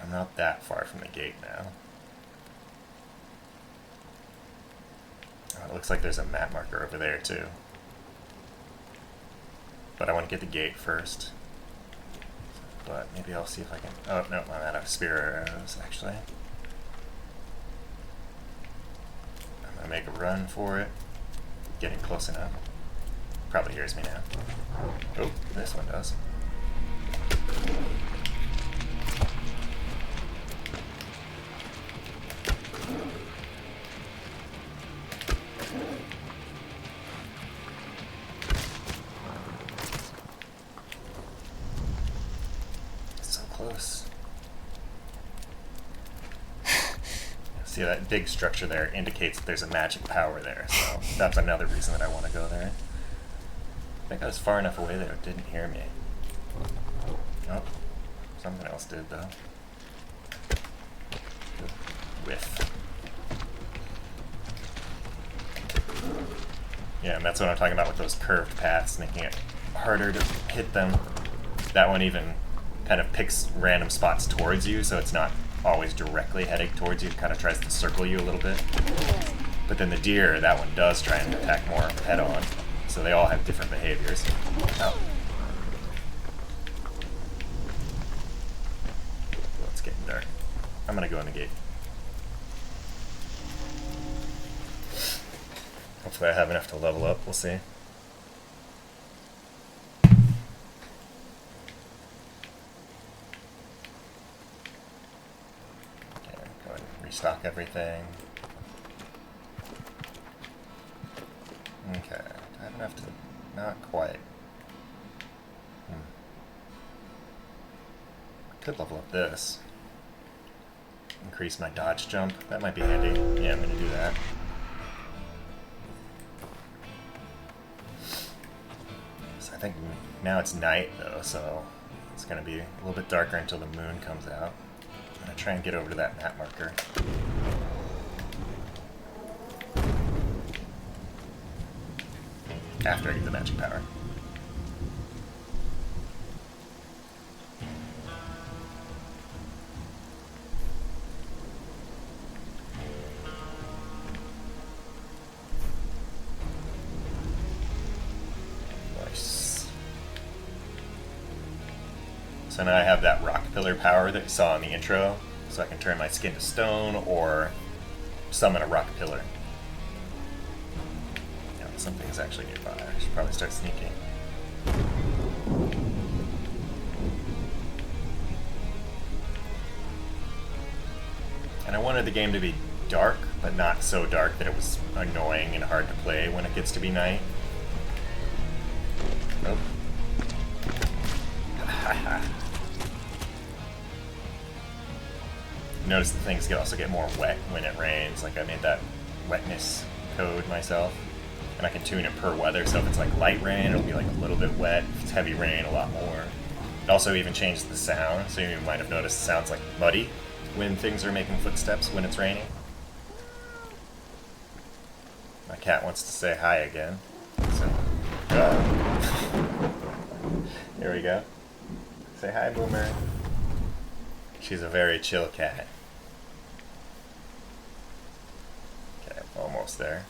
I'm not that far from the gate now. Oh, it looks like there's a map marker over there too. But I want to get the gate first. But maybe I'll see if I can... Oh, no, I'm out of spirit arrows, actually. I'm going to make a run for it. Getting close enough. Probably hears me now. Oh, this one does. So close. See, that big structure there indicates that there's a magic power there, so that's another reason that I want to go there. I think I was far enough away that it didn't hear me. Oh, something else did, though. Whiff. Yeah, and that's what I'm talking about with those curved paths, making it harder to hit them. That one even kind of picks random spots towards you, so it's not always directly heading towards you. It kind of tries to circle you a little bit. But then the deer, that one does try and attack more head-on. So they all have different behaviors. Oh. Well, it's getting dark. I'm gonna go in the gate. Hopefully I have enough to level up, we'll see. Restock everything. Okay, I have enough to... not quite. Could level up this. Increase my dodge jump. That might be handy. Yeah, I'm gonna do that. So I think now it's night though, so it's gonna be a little bit darker until the moon comes out. I'm gonna try and get over to that map marker. After I get the magic power. Nice. So now I have that rock pillar power that you saw in the intro, so I can turn my skin to stone or summon a rock pillar. Something's actually nearby. I should probably start sneaking. And I wanted the game to be dark, but not so dark that it was annoying and hard to play when it gets to be night. Nope. Notice the things also get more wet when it rains. Like I made that wetness code myself. And I can tune it per weather, so if it's like light rain, it'll be like a little bit wet. If it's heavy rain, a lot more. It also even changes the sound, so you might have noticed it sounds like muddy when things are making footsteps when it's raining. My cat wants to say hi again. So, here we go. Say hi, Boomer. She's a very chill cat. Okay, almost there.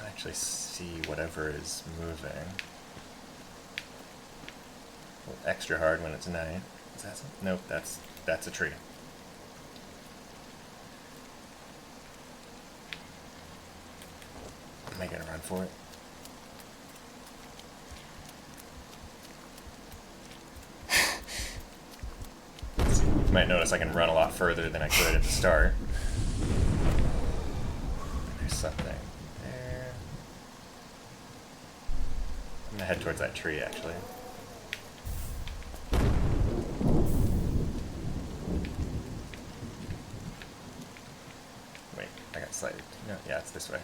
Actually see whatever is moving. Extra hard when it's night. Is that something? Nope, that's a tree. Am I gonna run for it? You might notice I can run a lot further than I could at the start. There's something there. I'm gonna head towards that tree, actually. Wait, I got slighted. No, yeah, it's this way.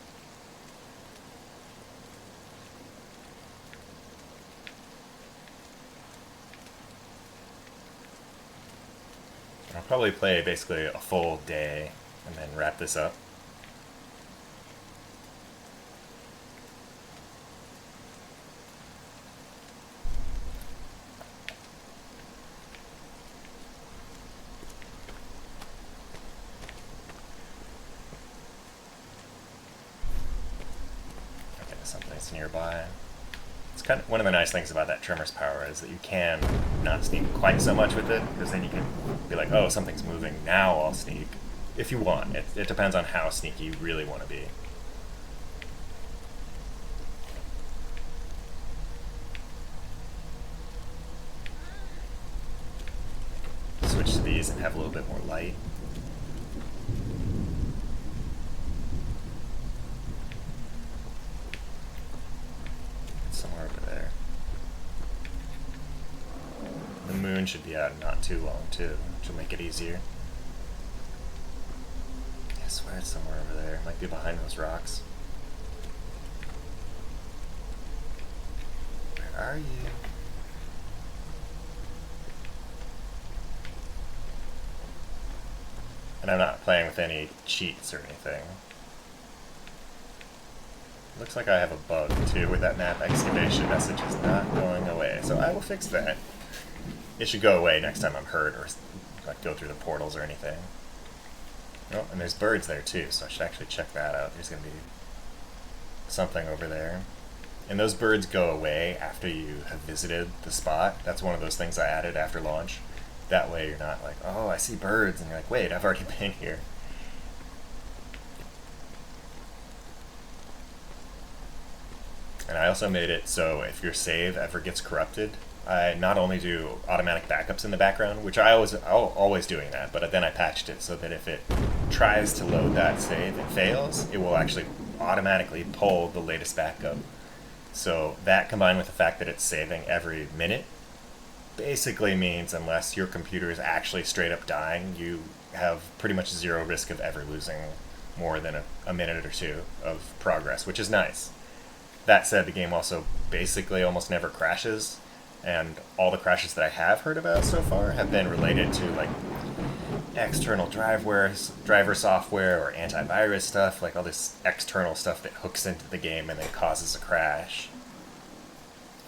I'll probably play basically a full day and then wrap this up. Okay, something's nearby. It's kind of one of the nice things about that Tremor's power is that you can not sneak quite so much with it, because then you can be like, oh, something's moving, now I'll sneak. If you want. It depends on how sneaky you really want to be. Switch to these and have a little bit more light. Somewhere over there. The moon should be out in not too long, too, which will make it easier. I swear it's somewhere over there. Might be behind those rocks. Where are you? And I'm not playing with any cheats or anything. Looks like I have a bug, too, with that map excavation message is not going away. So I will fix that. It should go away next time I'm hurt or like go through the portals or anything. Oh, and there's birds there too, so I should actually check that out. There's going to be something over there. And those birds go away after you have visited the spot. That's one of those things I added after launch. That way you're not like, oh, I see birds, and you're like, wait, I've already been here. And I also made it so if your save ever gets corrupted, I not only do automatic backups in the background, which I'll always doing that, but then I patched it so that if it tries to load that save and fails, it will actually automatically pull the latest backup. So that combined with the fact that it's saving every minute basically means unless your computer is actually straight up dying, you have pretty much zero risk of ever losing more than a minute or two of progress, which is nice. That said, the game also basically almost never crashes, and all the crashes that I have heard about so far have been related to like external driver software or antivirus stuff, like all this external stuff that hooks into the game and then causes a crash.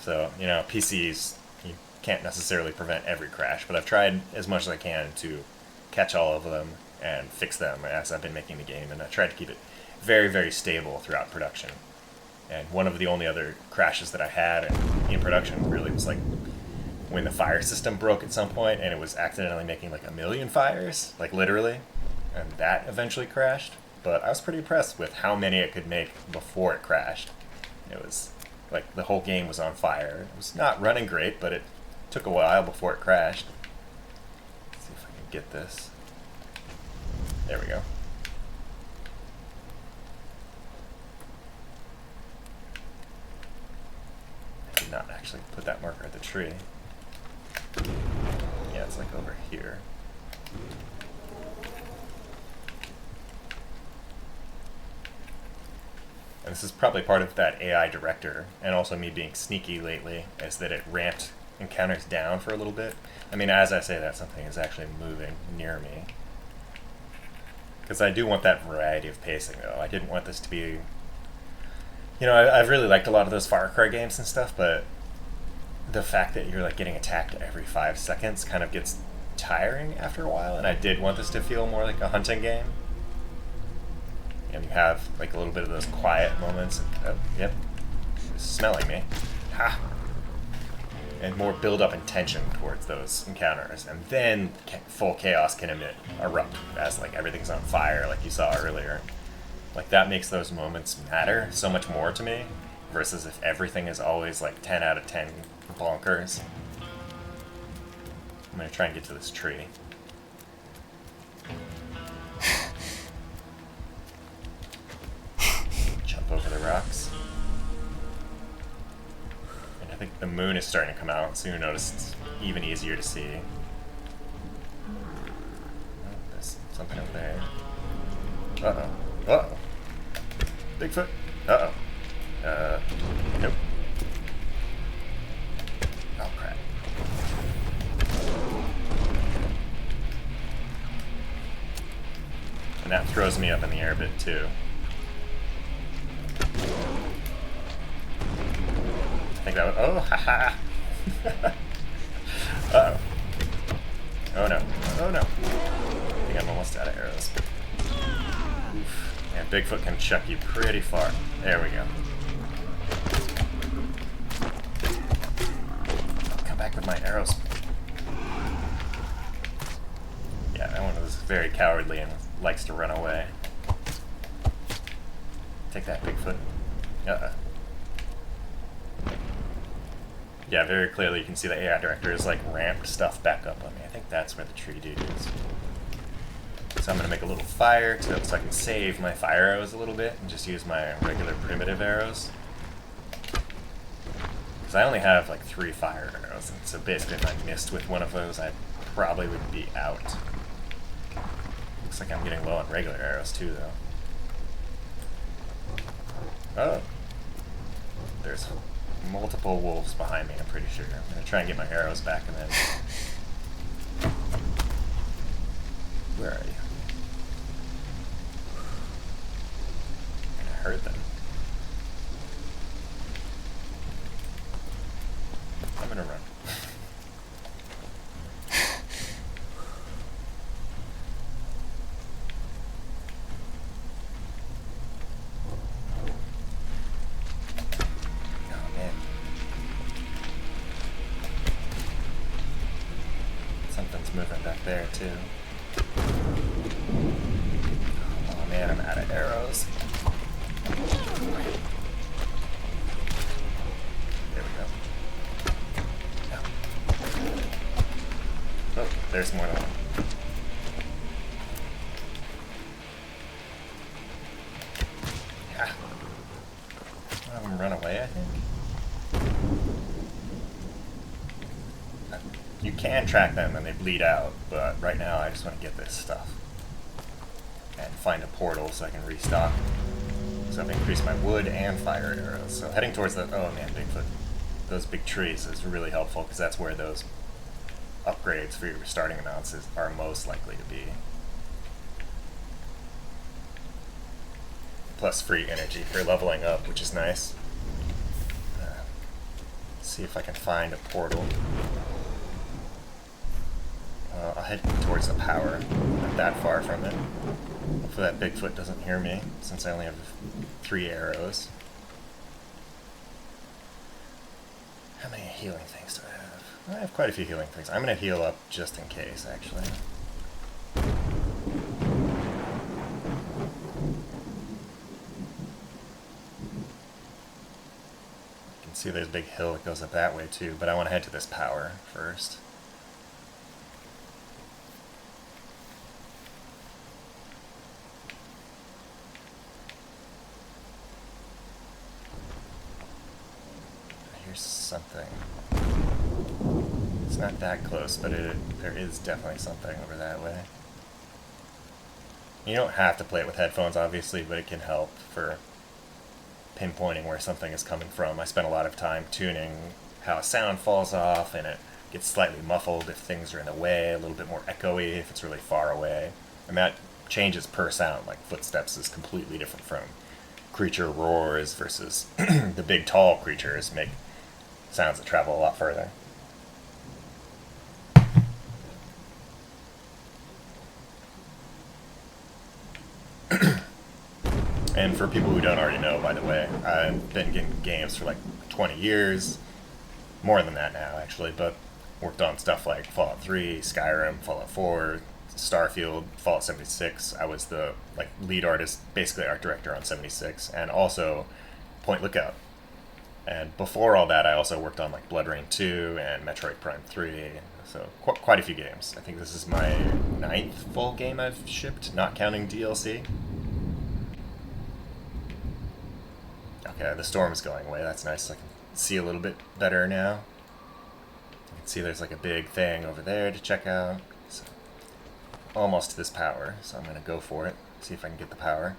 So, you know, PCs, you can't necessarily prevent every crash, but I've tried as much as I can to catch all of them and fix them as I've been making the game, and I tried to keep it very, very stable throughout production. And one of the only other crashes that I had in production really was like when the fire system broke at some point and it was accidentally making like 1 million fires, like literally, and that eventually crashed. But I was pretty impressed with how many it could make before it crashed. It was like the whole game was on fire. It was not running great, but it took a while before it crashed. Let's see if I can get this. There we go. Not actually put that marker at the tree. Yeah, it's like over here. And this is probably part of that AI director, and also me being sneaky lately, is that it ramped encounters down for a little bit. I mean, as I say that, something is actually moving near me. Because I do want that variety of pacing, though. I didn't want this to be... You know, I've really liked a lot of those Far Cry games and stuff, but the fact that you're like getting attacked every 5 seconds kind of gets tiring after a while, and I did want this to feel more like a hunting game. And you have like a little bit of those quiet moments. Oh, yep, it's smelling me. Ha! And more build-up and tension towards those encounters, and then full chaos can erupt as like everything's on fire, like you saw earlier. Like, that makes those moments matter so much more to me, versus if everything is always, like, 10 out of 10 bonkers. I'm gonna try and get to this tree. moon is starting to come out, so you'll notice it's even easier to see. Oh, there's something over there. Uh-oh. Uh-oh. Bigfoot. Uh-oh. Nope. Oh, crap. And that throws me up in the air a bit, too. I think that was... Oh, haha! Uh-oh. Oh, no. Oh, no. I think I'm almost out of arrows. Oof. Yeah, Bigfoot can chuck you pretty far. There we go. Come back with my arrows. Yeah, that one was very cowardly and likes to run away. Take that, Bigfoot. Uh-oh. Yeah, very clearly you can see the AI director has like ramped stuff back up on me. I think that's where the tree dude is. So I'm going to make a little fire so I can save my fire arrows a little bit and just use my regular primitive arrows. Because I only have like 3 fire arrows, and so basically if I missed with one of those, I probably would be out. Looks like I'm getting low on regular arrows too, though. Oh. There's multiple wolves behind me, I'm pretty sure. I'm going to try and get my arrows back and then... Where are you? I heard them. I'm gonna run. Oh man. Something's moving back there too. Oh man, I'm out of arrows. There we go. Oh, there's more than one. Yeah. One of them run away, I think. You can track them and they bleed out, but right now I just want to get this stuff. And find a portal so I can restock. So I've increased my wood and fire arrows. So heading towards the... Oh man, Bigfoot. Those big trees is really helpful because that's where those upgrades for your starting amounts are most likely to be. Plus free energy for leveling up, which is nice. See if I can find a portal. I'll head towards the power. Not that far from it. Hopefully that Bigfoot doesn't hear me, since I only have 3 arrows. How many healing things do I have? I have quite a few healing things. I'm going to heal up just in case, actually. You can see there's a big hill that goes up that way too, but I want to head to this power first. Something. It's not that close, but there is definitely something over that way. You don't have to play it with headphones, obviously, but it can help for pinpointing where something is coming from. I spent a lot of time tuning how a sound falls off, and it gets slightly muffled if things are in the way, a little bit more echoey if it's really far away. And that changes per sound, like footsteps is completely different from creature roars versus the big tall creatures make sounds that travel a lot further. And for people who don't already know, by the way, I've been getting games for like 20 years, more than that now actually, but worked on stuff like Fallout 3, Skyrim, Fallout 4, Starfield, Fallout 76. I was the lead artist, basically art director on 76, and also Point Lookout. And before all that, I also worked on like Blood Rain 2 and Metroid Prime 3, so quite a few games. I think this is my 9th full game I've shipped, not counting DLC. Okay, the storm is going away. That's nice. I can see a little bit better now. You can see there's like a big thing over there to check out. So, almost to this power, so I'm going to go for it. See if I can get the power.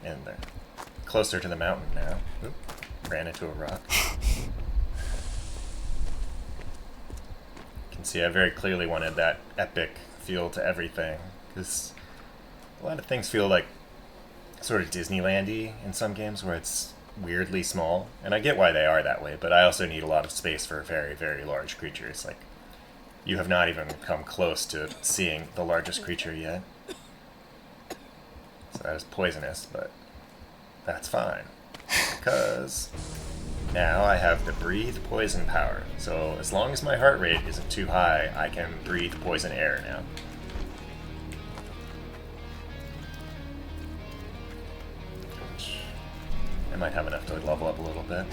And they're closer to the mountain now. Oop, ran into a rock. You can see I very clearly wanted that epic feel to everything, because a lot of things feel like sort of Disneyland-y in some games where it's weirdly small, and I get why they are that way, but I also need a lot of space for very, very large creatures. Like, you have not even come close to seeing the largest creature yet. So that is poisonous, but that's fine, because now I have the breathe poison power. So as long as my heart rate isn't too high, I can breathe poison air now. I might have enough to level up a little bit.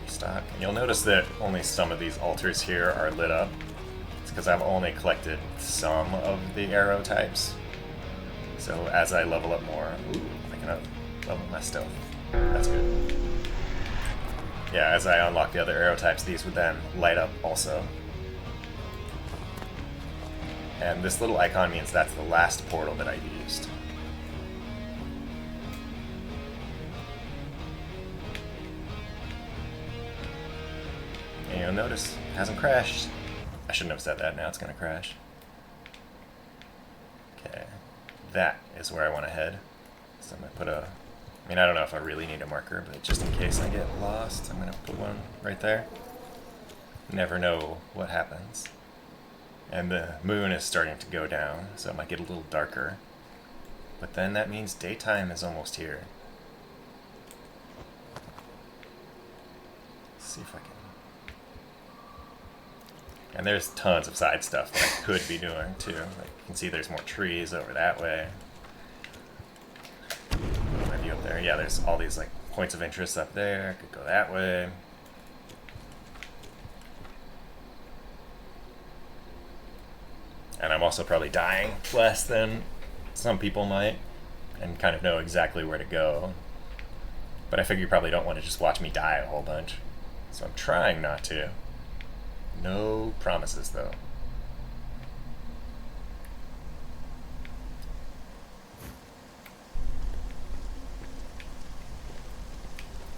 Restock. And you'll notice that only some of these altars here are lit up. It's because I've only collected some of the arrow types. So as I level up more, I can level my stealth. That's good. Yeah, as I unlock the other arrow types, these would then light up also. And this little icon means that's the last portal that I used. And you'll notice it hasn't crashed. I shouldn't have said that, now it's gonna crash. Okay, that is where I want to head. So I'm gonna put a, I mean, I don't know if I really need a marker, but just in case I get lost, I'm gonna put one right there. Never know what happens. And the moon is starting to go down, so it might get a little darker. But then that means daytime is almost here. Let's see if I can... And there's tons of side stuff that I could be doing, too. Like, you can see there's more trees over that way. Maybe up there. Yeah, there's all these, like, points of interest up there. I could go that way. And I'm also probably dying less than some people might, and kind of know exactly where to go. But I figure you probably don't want to just watch me die a whole bunch. So I'm trying not to. No promises, though.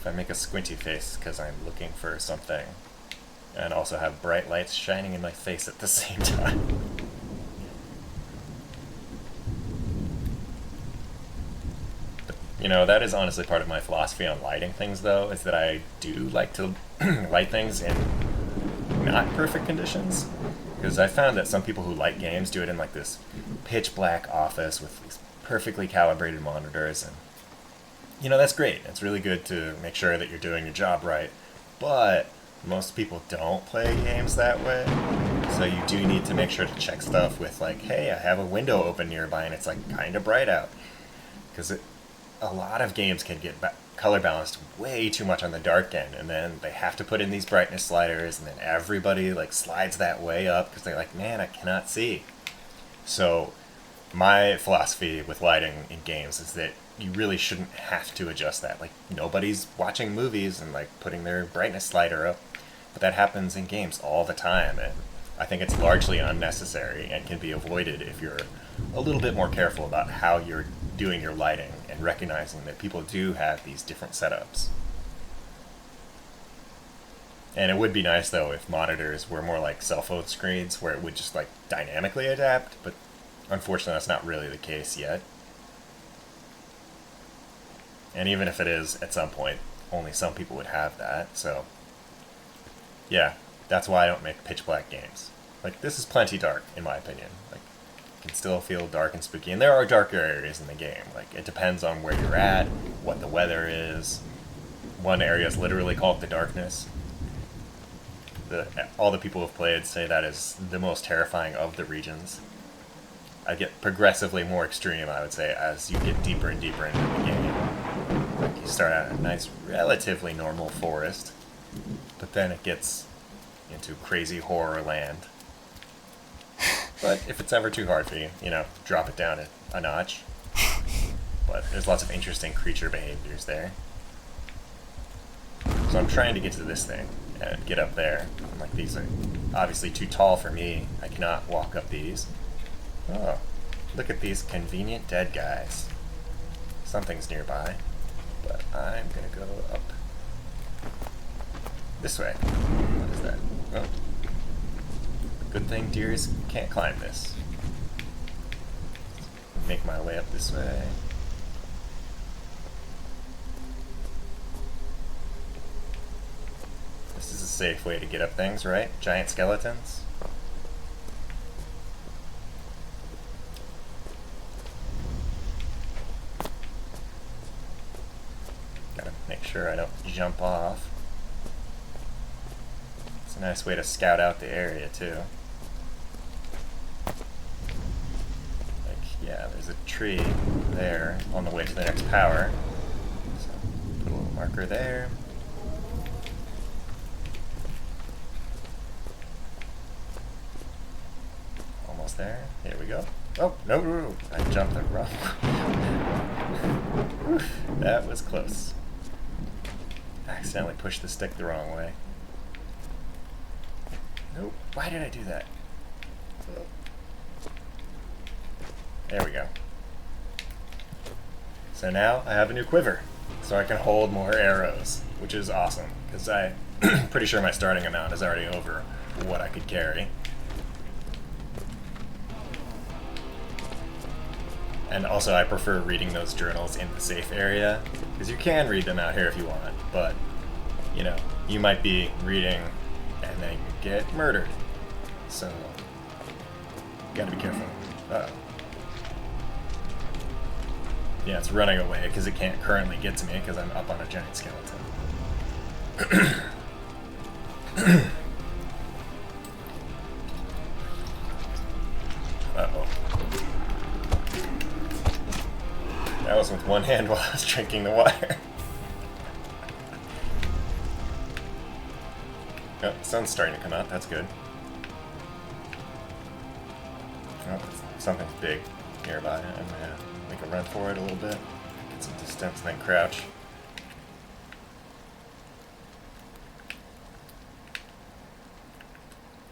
If I make a squinty face because I'm looking for something, and also have bright lights shining in my face at the same time. You know, that is honestly part of my philosophy on lighting things, though, is that I do like to light things in not perfect conditions. Because I found that some people who light games do it in like this pitch black office with these perfectly calibrated monitors. And, you know, that's great. It's really good to make sure that you're doing your job right. But most people don't play games that way. So you do need to make sure to check stuff with like, hey, I have a window open nearby and it's like kind of bright out. Because a lot of games can get color balanced way too much on the dark end, and then they have to put in these brightness sliders, and then everybody like slides that way up because they're like, man, I cannot see. So my philosophy with lighting in games is that you really shouldn't have to adjust that. Like, nobody's watching movies and like putting their brightness slider up, but that happens in games all the time, and I think it's largely unnecessary and can be avoided if you're a little bit more careful about how you're doing your lighting and recognizing that people do have these different setups. And it would be nice, though, if monitors were more like cell phone screens where it would just like dynamically adapt, but unfortunately that's not really the case yet. And even if it is, at some point, only some people would have that, so yeah, that's why I don't make pitch black games. Like, this is plenty dark, in my opinion. Like, can still feel dark and spooky, and there are darker areas in the game. Like, it depends on where you're at, what the weather is. One area is literally called the Darkness. All the people who've played say that is the most terrifying of the regions. I get progressively more extreme, I would say, as you get deeper and deeper into the game. Like, you start out in a nice, relatively normal forest, but then it gets into crazy horror land. But if it's ever too hard for you, you know, drop it down a notch. But there's lots of interesting creature behaviors there. So I'm trying to get to this thing and get up there. I'm like, these are obviously too tall for me. I cannot walk up these. Oh, look at these convenient dead guys. Something's nearby, but I'm gonna go up this way. What is that? Oh. Good thing deers can't climb this. Make my way up this way. This is a safe way to get up things, right? Giant skeletons. Gotta make sure I don't jump off. It's a nice way to scout out the area too. Like, yeah, there's a tree there on the way to the next power. So put a little marker there. Almost there. Here we go. Oh, no, I jumped the wrong. That was close. I accidentally pushed the stick the wrong way. Nope. Why did I do that? There we go. So now I have a new quiver, so I can hold more arrows, which is awesome, because I'm pretty sure my starting amount is already over what I could carry. And also I prefer reading those journals in the safe area, because you can read them out here if you want, but, you know, you might be reading and then you get murdered. So, you gotta be careful. Uh-oh. Yeah, it's running away because it can't currently get to me because I'm up on a giant skeleton. Uh-oh. That was with one hand while I was drinking the water. Oh, the sun's starting to come out. That's good. Oh, something's big nearby. I'm gonna make a run for it a little bit. Get some distance, then crouch.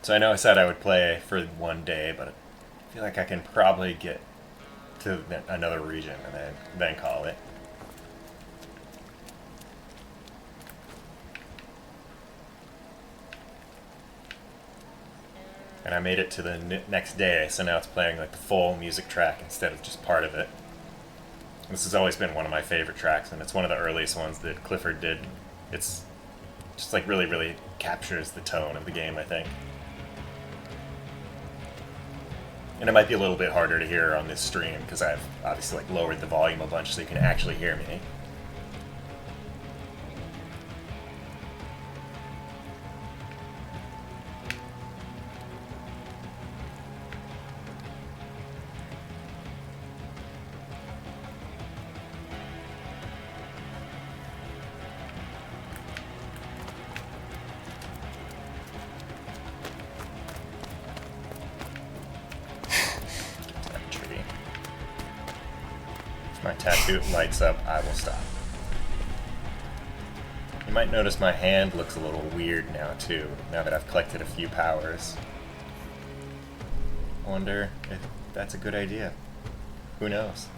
So I know I said I would play for one day, but I feel like I can probably get to another region and then call it. And I made it to the next day, so now it's playing like the full music track instead of just part of it. This has always been one of my favorite tracks, and it's one of the earliest ones that Clifford did. It's just like really, really captures the tone of the game, I think. And it might be a little bit harder to hear on this stream because I've obviously like lowered the volume a bunch so you can actually hear me. My tattoo lights up, I will stop. You might notice my hand looks a little weird now too, now that I've collected a few powers. I wonder if that's a good idea. Who knows?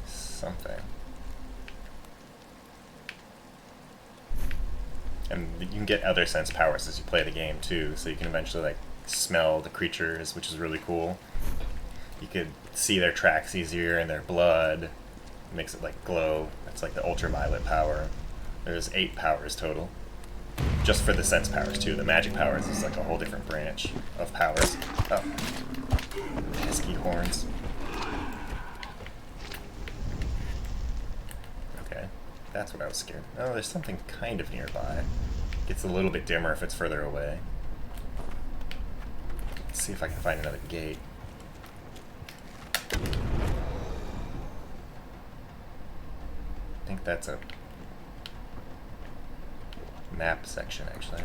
Something. And you can get other sense powers as you play the game too, so you can eventually like smell the creatures, which is really cool. You could see their tracks easier and their blood. It makes it like glow. That's like the ultraviolet power. There's 8 powers total. Just for the sense powers too. The magic powers is like a whole different branch of powers. Oh. Pesky horns. Okay. That's what I was scared of. Oh, there's something kind of nearby. Gets a little bit dimmer if it's further away. Let's see if I can find another gate. think that's a map section, actually.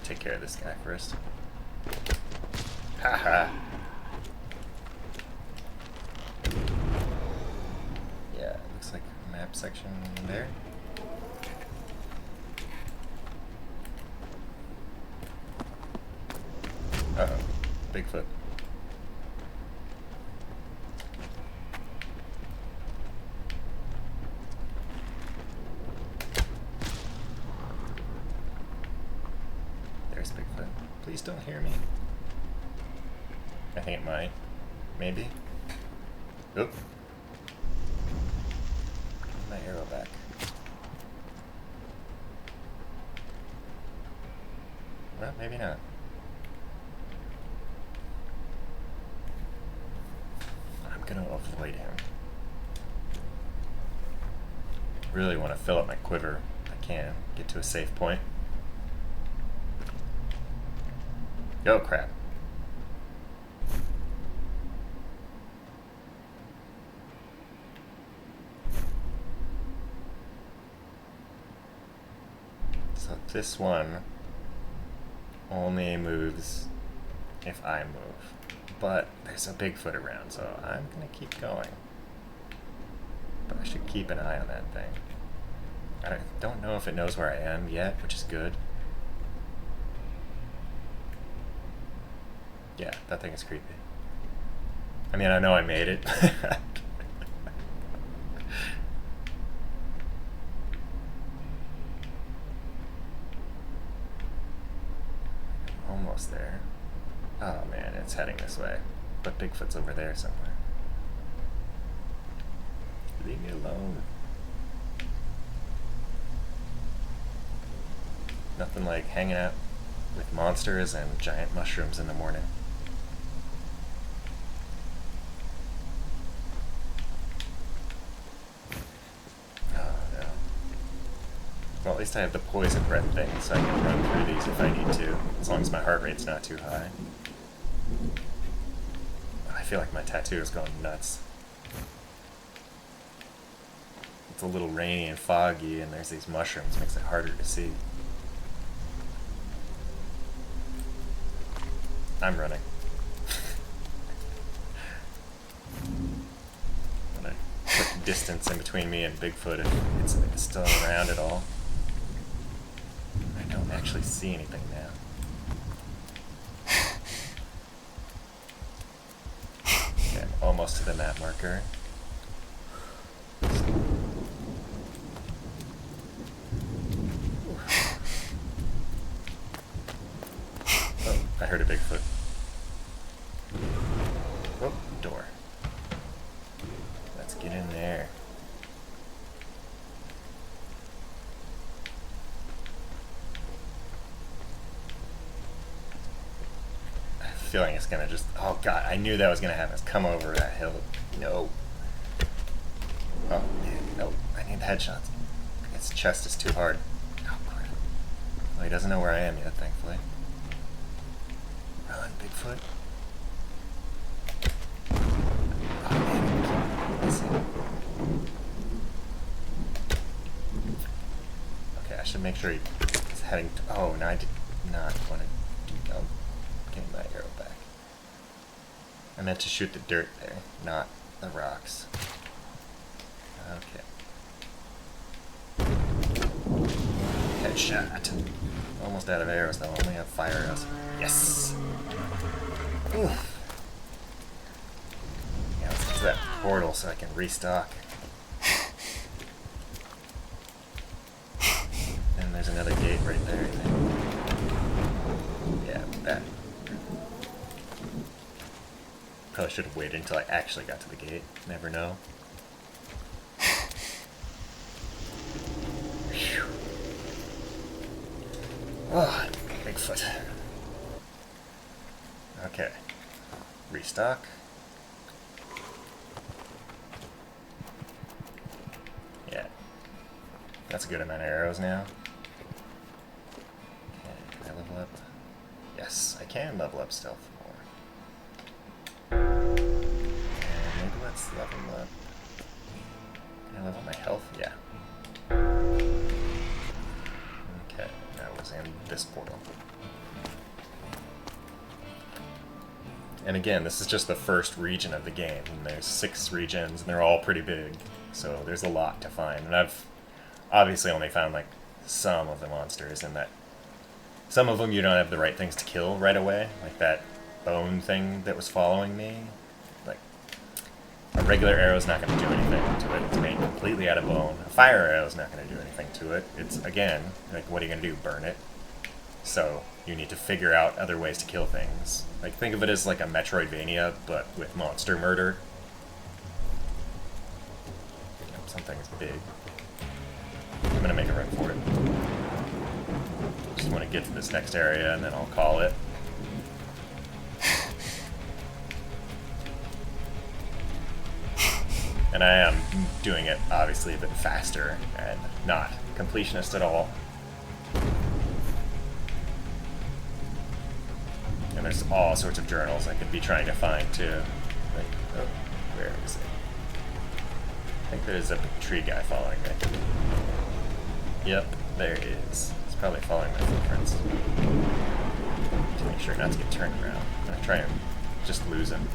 Take care of this guy first. Haha. Yeah, it looks like a map section there. Uh-oh. Bigfoot. There's Bigfoot. Please don't hear me. I think it might. Maybe. Oop. My arrow back. Well, maybe not. I'm gonna avoid him. Really want to fill up my quiver if I can. Get to a safe point. Oh, crap. So this one only moves if I move. But there's a Bigfoot around, so I'm gonna keep going. But I should keep an eye on that thing. I don't know if it knows where I am yet, which is good. Yeah, that thing is creepy. I mean, I know I made it. Almost there. Oh man, it's heading this way. But Bigfoot's over there somewhere. Leave me alone. Nothing like hanging out with monsters and giant mushrooms in the morning. Well, at least I have the poison breath thing, so I can run through these if I need to, as long as my heart rate's not too high. I feel like my tattoo is going nuts. It's a little rainy and foggy, and there's these mushrooms, makes it harder to see. I'm running. I'm gonna put distance in between me and Bigfoot if it's still around at all. I don't actually see anything now. Okay, I'm almost to the map marker. Oh, I heard a Bigfoot. Oh, door. Let's get in there. Feeling it's gonna just, oh god, I knew that was gonna happen. It's come over that hill. No. Oh man, no. I need headshots. Its chest is too hard. Oh crap. Well, he doesn't know where I am yet, thankfully. Run, Bigfoot. Oh man, let's see. Okay, I should make sure he's heading to, oh no, I did not want to do, no. Getting my arrow back. I meant to shoot the dirt there, not the rocks. Okay. Headshot. Almost out of arrows though, only have fire arrows. Yes! Oof. Yeah, let's get to that portal so I can restock. And there's another gate right there, I think. Yeah, that. Probably should have waited until I actually got to the gate. Never know. Whew. Oh, Bigfoot. Okay. Restock. Yeah. That's a good amount of arrows now. Okay, can I level up? Yes, I can level up stealth more. And maybe let's level up. I level my health? Yeah. Okay, that was in this portal. And again, this is just the first region of the game, and there's 6 regions, and they're all pretty big, so there's a lot to find. And I've obviously only found like some of the monsters, and that some of them you don't have the right things to kill right away, like that bone thing that was following me. Like, a regular arrow's not going to do anything to it. It's made completely out of bone. A fire arrow's not going to do anything to it. It's, again, like, what are you going to do? Burn it? So you need to figure out other ways to kill things. Like, think of it as like a Metroidvania, but with monster murder. Something's big. I'm gonna make a run for it. Just want to get to this next area, and then I'll call it. And I am doing it, obviously, a bit faster, and not completionist at all. And there's all sorts of journals I could be trying to find too. Like, oh, where is it? I think there's a big tree guy following me. Yep, there it is. He's probably following my footprints. To make sure not to get turned around. I'm gonna try and just lose him.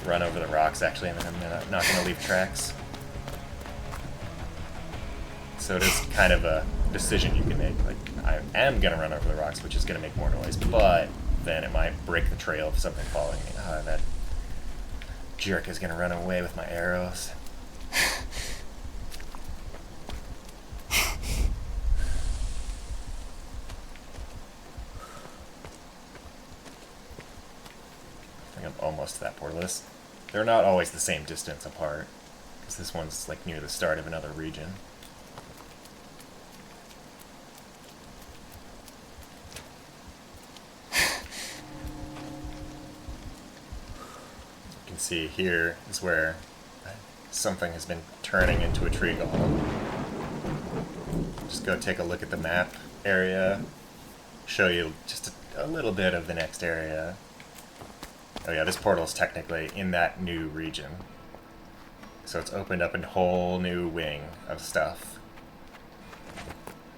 Run over the rocks actually, and then I'm not gonna leave tracks. So it is kind of a decision you can make. Like, I am gonna run over the rocks, which is gonna make more noise, but then it might break the trail of something following me. That jerk is gonna run away with my arrows. I think I'm almost to that portal. They're not always the same distance apart, because this one's like near the start of another region. See, here is where something has been turning into a tree golem. Just go take a look at the map area, show you just a little bit of the next area. Oh yeah, this portal is technically in that new region. So it's opened up a whole new wing of stuff.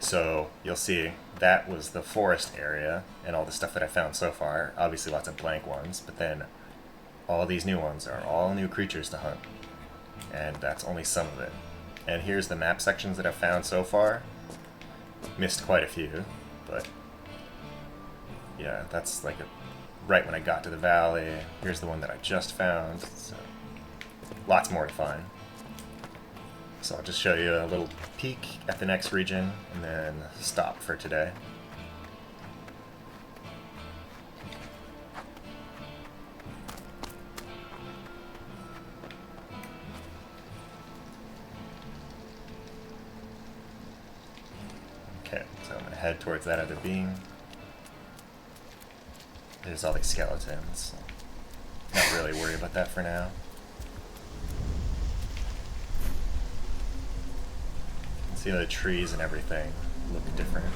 So you'll see that was the forest area and all the stuff that I found so far. Obviously lots of blank ones, but then all these new ones are all new creatures to hunt. And that's only some of it. And here's the map sections that I've found so far. Missed quite a few, but yeah, that's like right when I got to the valley. Here's the one that I just found. So lots more to find. So I'll just show you a little peek at the next region and then stop for today. Okay, so I'm going to head towards that other beam. There's all these skeletons. Not really worried about that for now. You can see the trees and everything look different.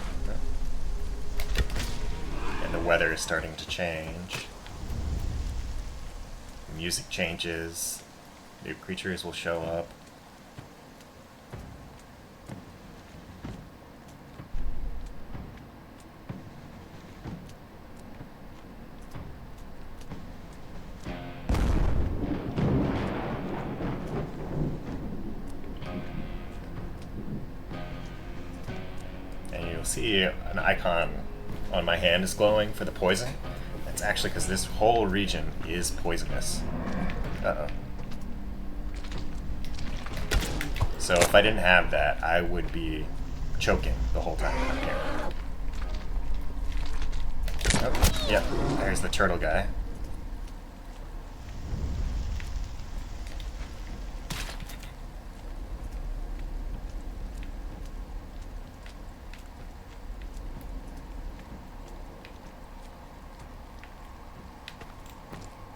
And the weather is starting to change. The music changes. New creatures will show up. See an icon on my hand is glowing for the poison. That's actually because this whole region is poisonous. Uh-oh. So if I didn't have that, I would be choking the whole time I'm here. Oh, yeah, there's the turtle guy.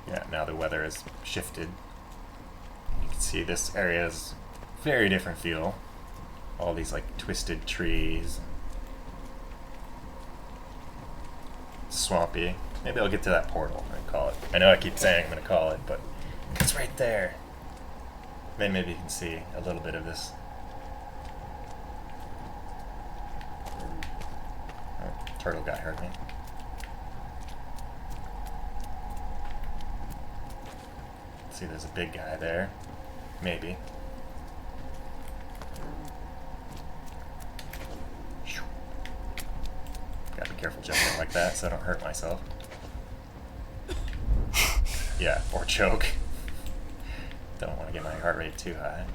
Yeah, now the weather has shifted. You can see this area is very different feel. All these like twisted trees. Swampy. Maybe I'll get to that portal and call it. I know I keep saying I'm going to call it, but it's right there. Then maybe you can see a little bit of this. Oh, turtle guy hurt me. See, there's a big guy there. Maybe. Gotta be careful jumping like that so I don't hurt myself. Yeah, or choke. Don't want to get my heart rate too high.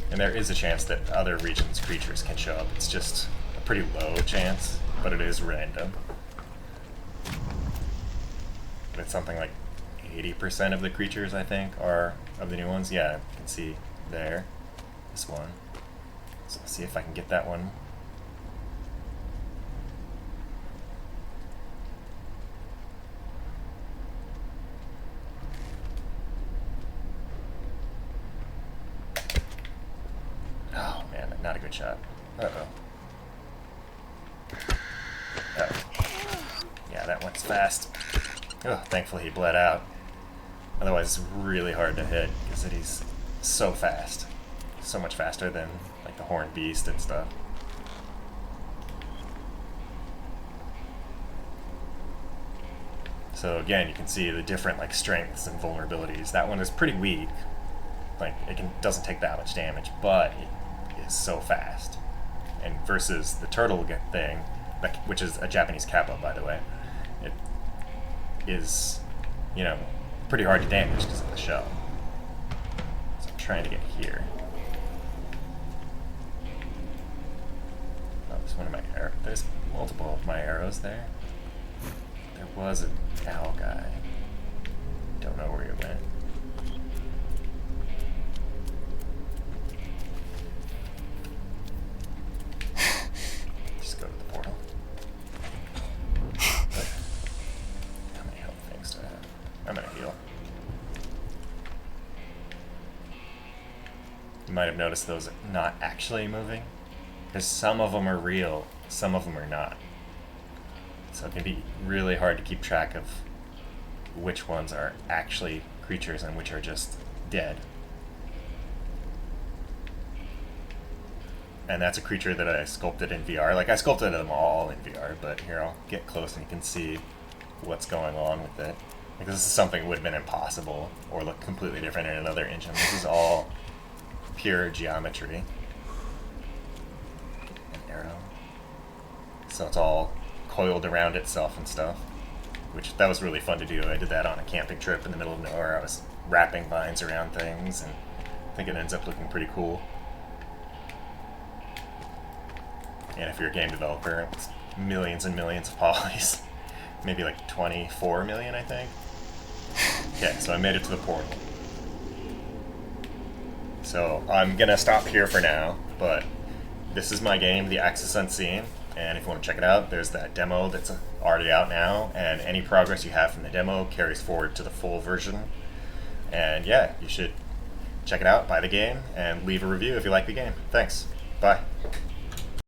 And there is a chance that other regions' creatures can show up. It's just a pretty low chance, but it is random. It's something like 80% of the creatures, I think, are of the new ones. Yeah, you can see there. This one. So let's see if I can get that one. Oh man, not a good shot. Uh-oh. Oh. Yeah, that one's fast. Oh, thankfully he bled out. Otherwise, it's really hard to hit because he's so fast, so much faster than like the horned beast and stuff. So again, you can see the different like strengths and vulnerabilities. That one is pretty weak. Like it doesn't take that much damage, but it is so fast. And versus the turtle thing, which is a Japanese kappa, by the way, it is, you know, pretty hard to damage because of the shell. So I'm trying to get here. Oh, there's one of my arrows. There's multiple of my arrows there. There was an owl guy. Don't know where he went. Just go to the portal. How many health things do I have? I'm gonna heal. You might have noticed those are not actually moving, because some of them are real, some of them are not. So it can be really hard to keep track of which ones are actually creatures and which are just dead. And that's a creature that I sculpted in VR. Like, I sculpted them all in VR, but here, I'll get close and you can see what's going on with it. Like, this is something that would have been impossible or look completely different in another engine. This is all pure geometry. An arrow. So it's all coiled around itself and stuff, which that was really fun to do. I did that on a camping trip in the middle of nowhere. I was wrapping vines around things, and I think it ends up looking pretty cool. And if you're a game developer, it's millions and millions of polys. Maybe like 24 million, I think. Okay, so I made it to the portal. So I'm gonna stop here for now, but this is my game, The Axis Unseen. And if you want to check it out, there's that demo that's already out now, and any progress you have from the demo carries forward to the full version. And yeah, you should check it out, buy the game, and leave a review if you like the game. Thanks. Bye.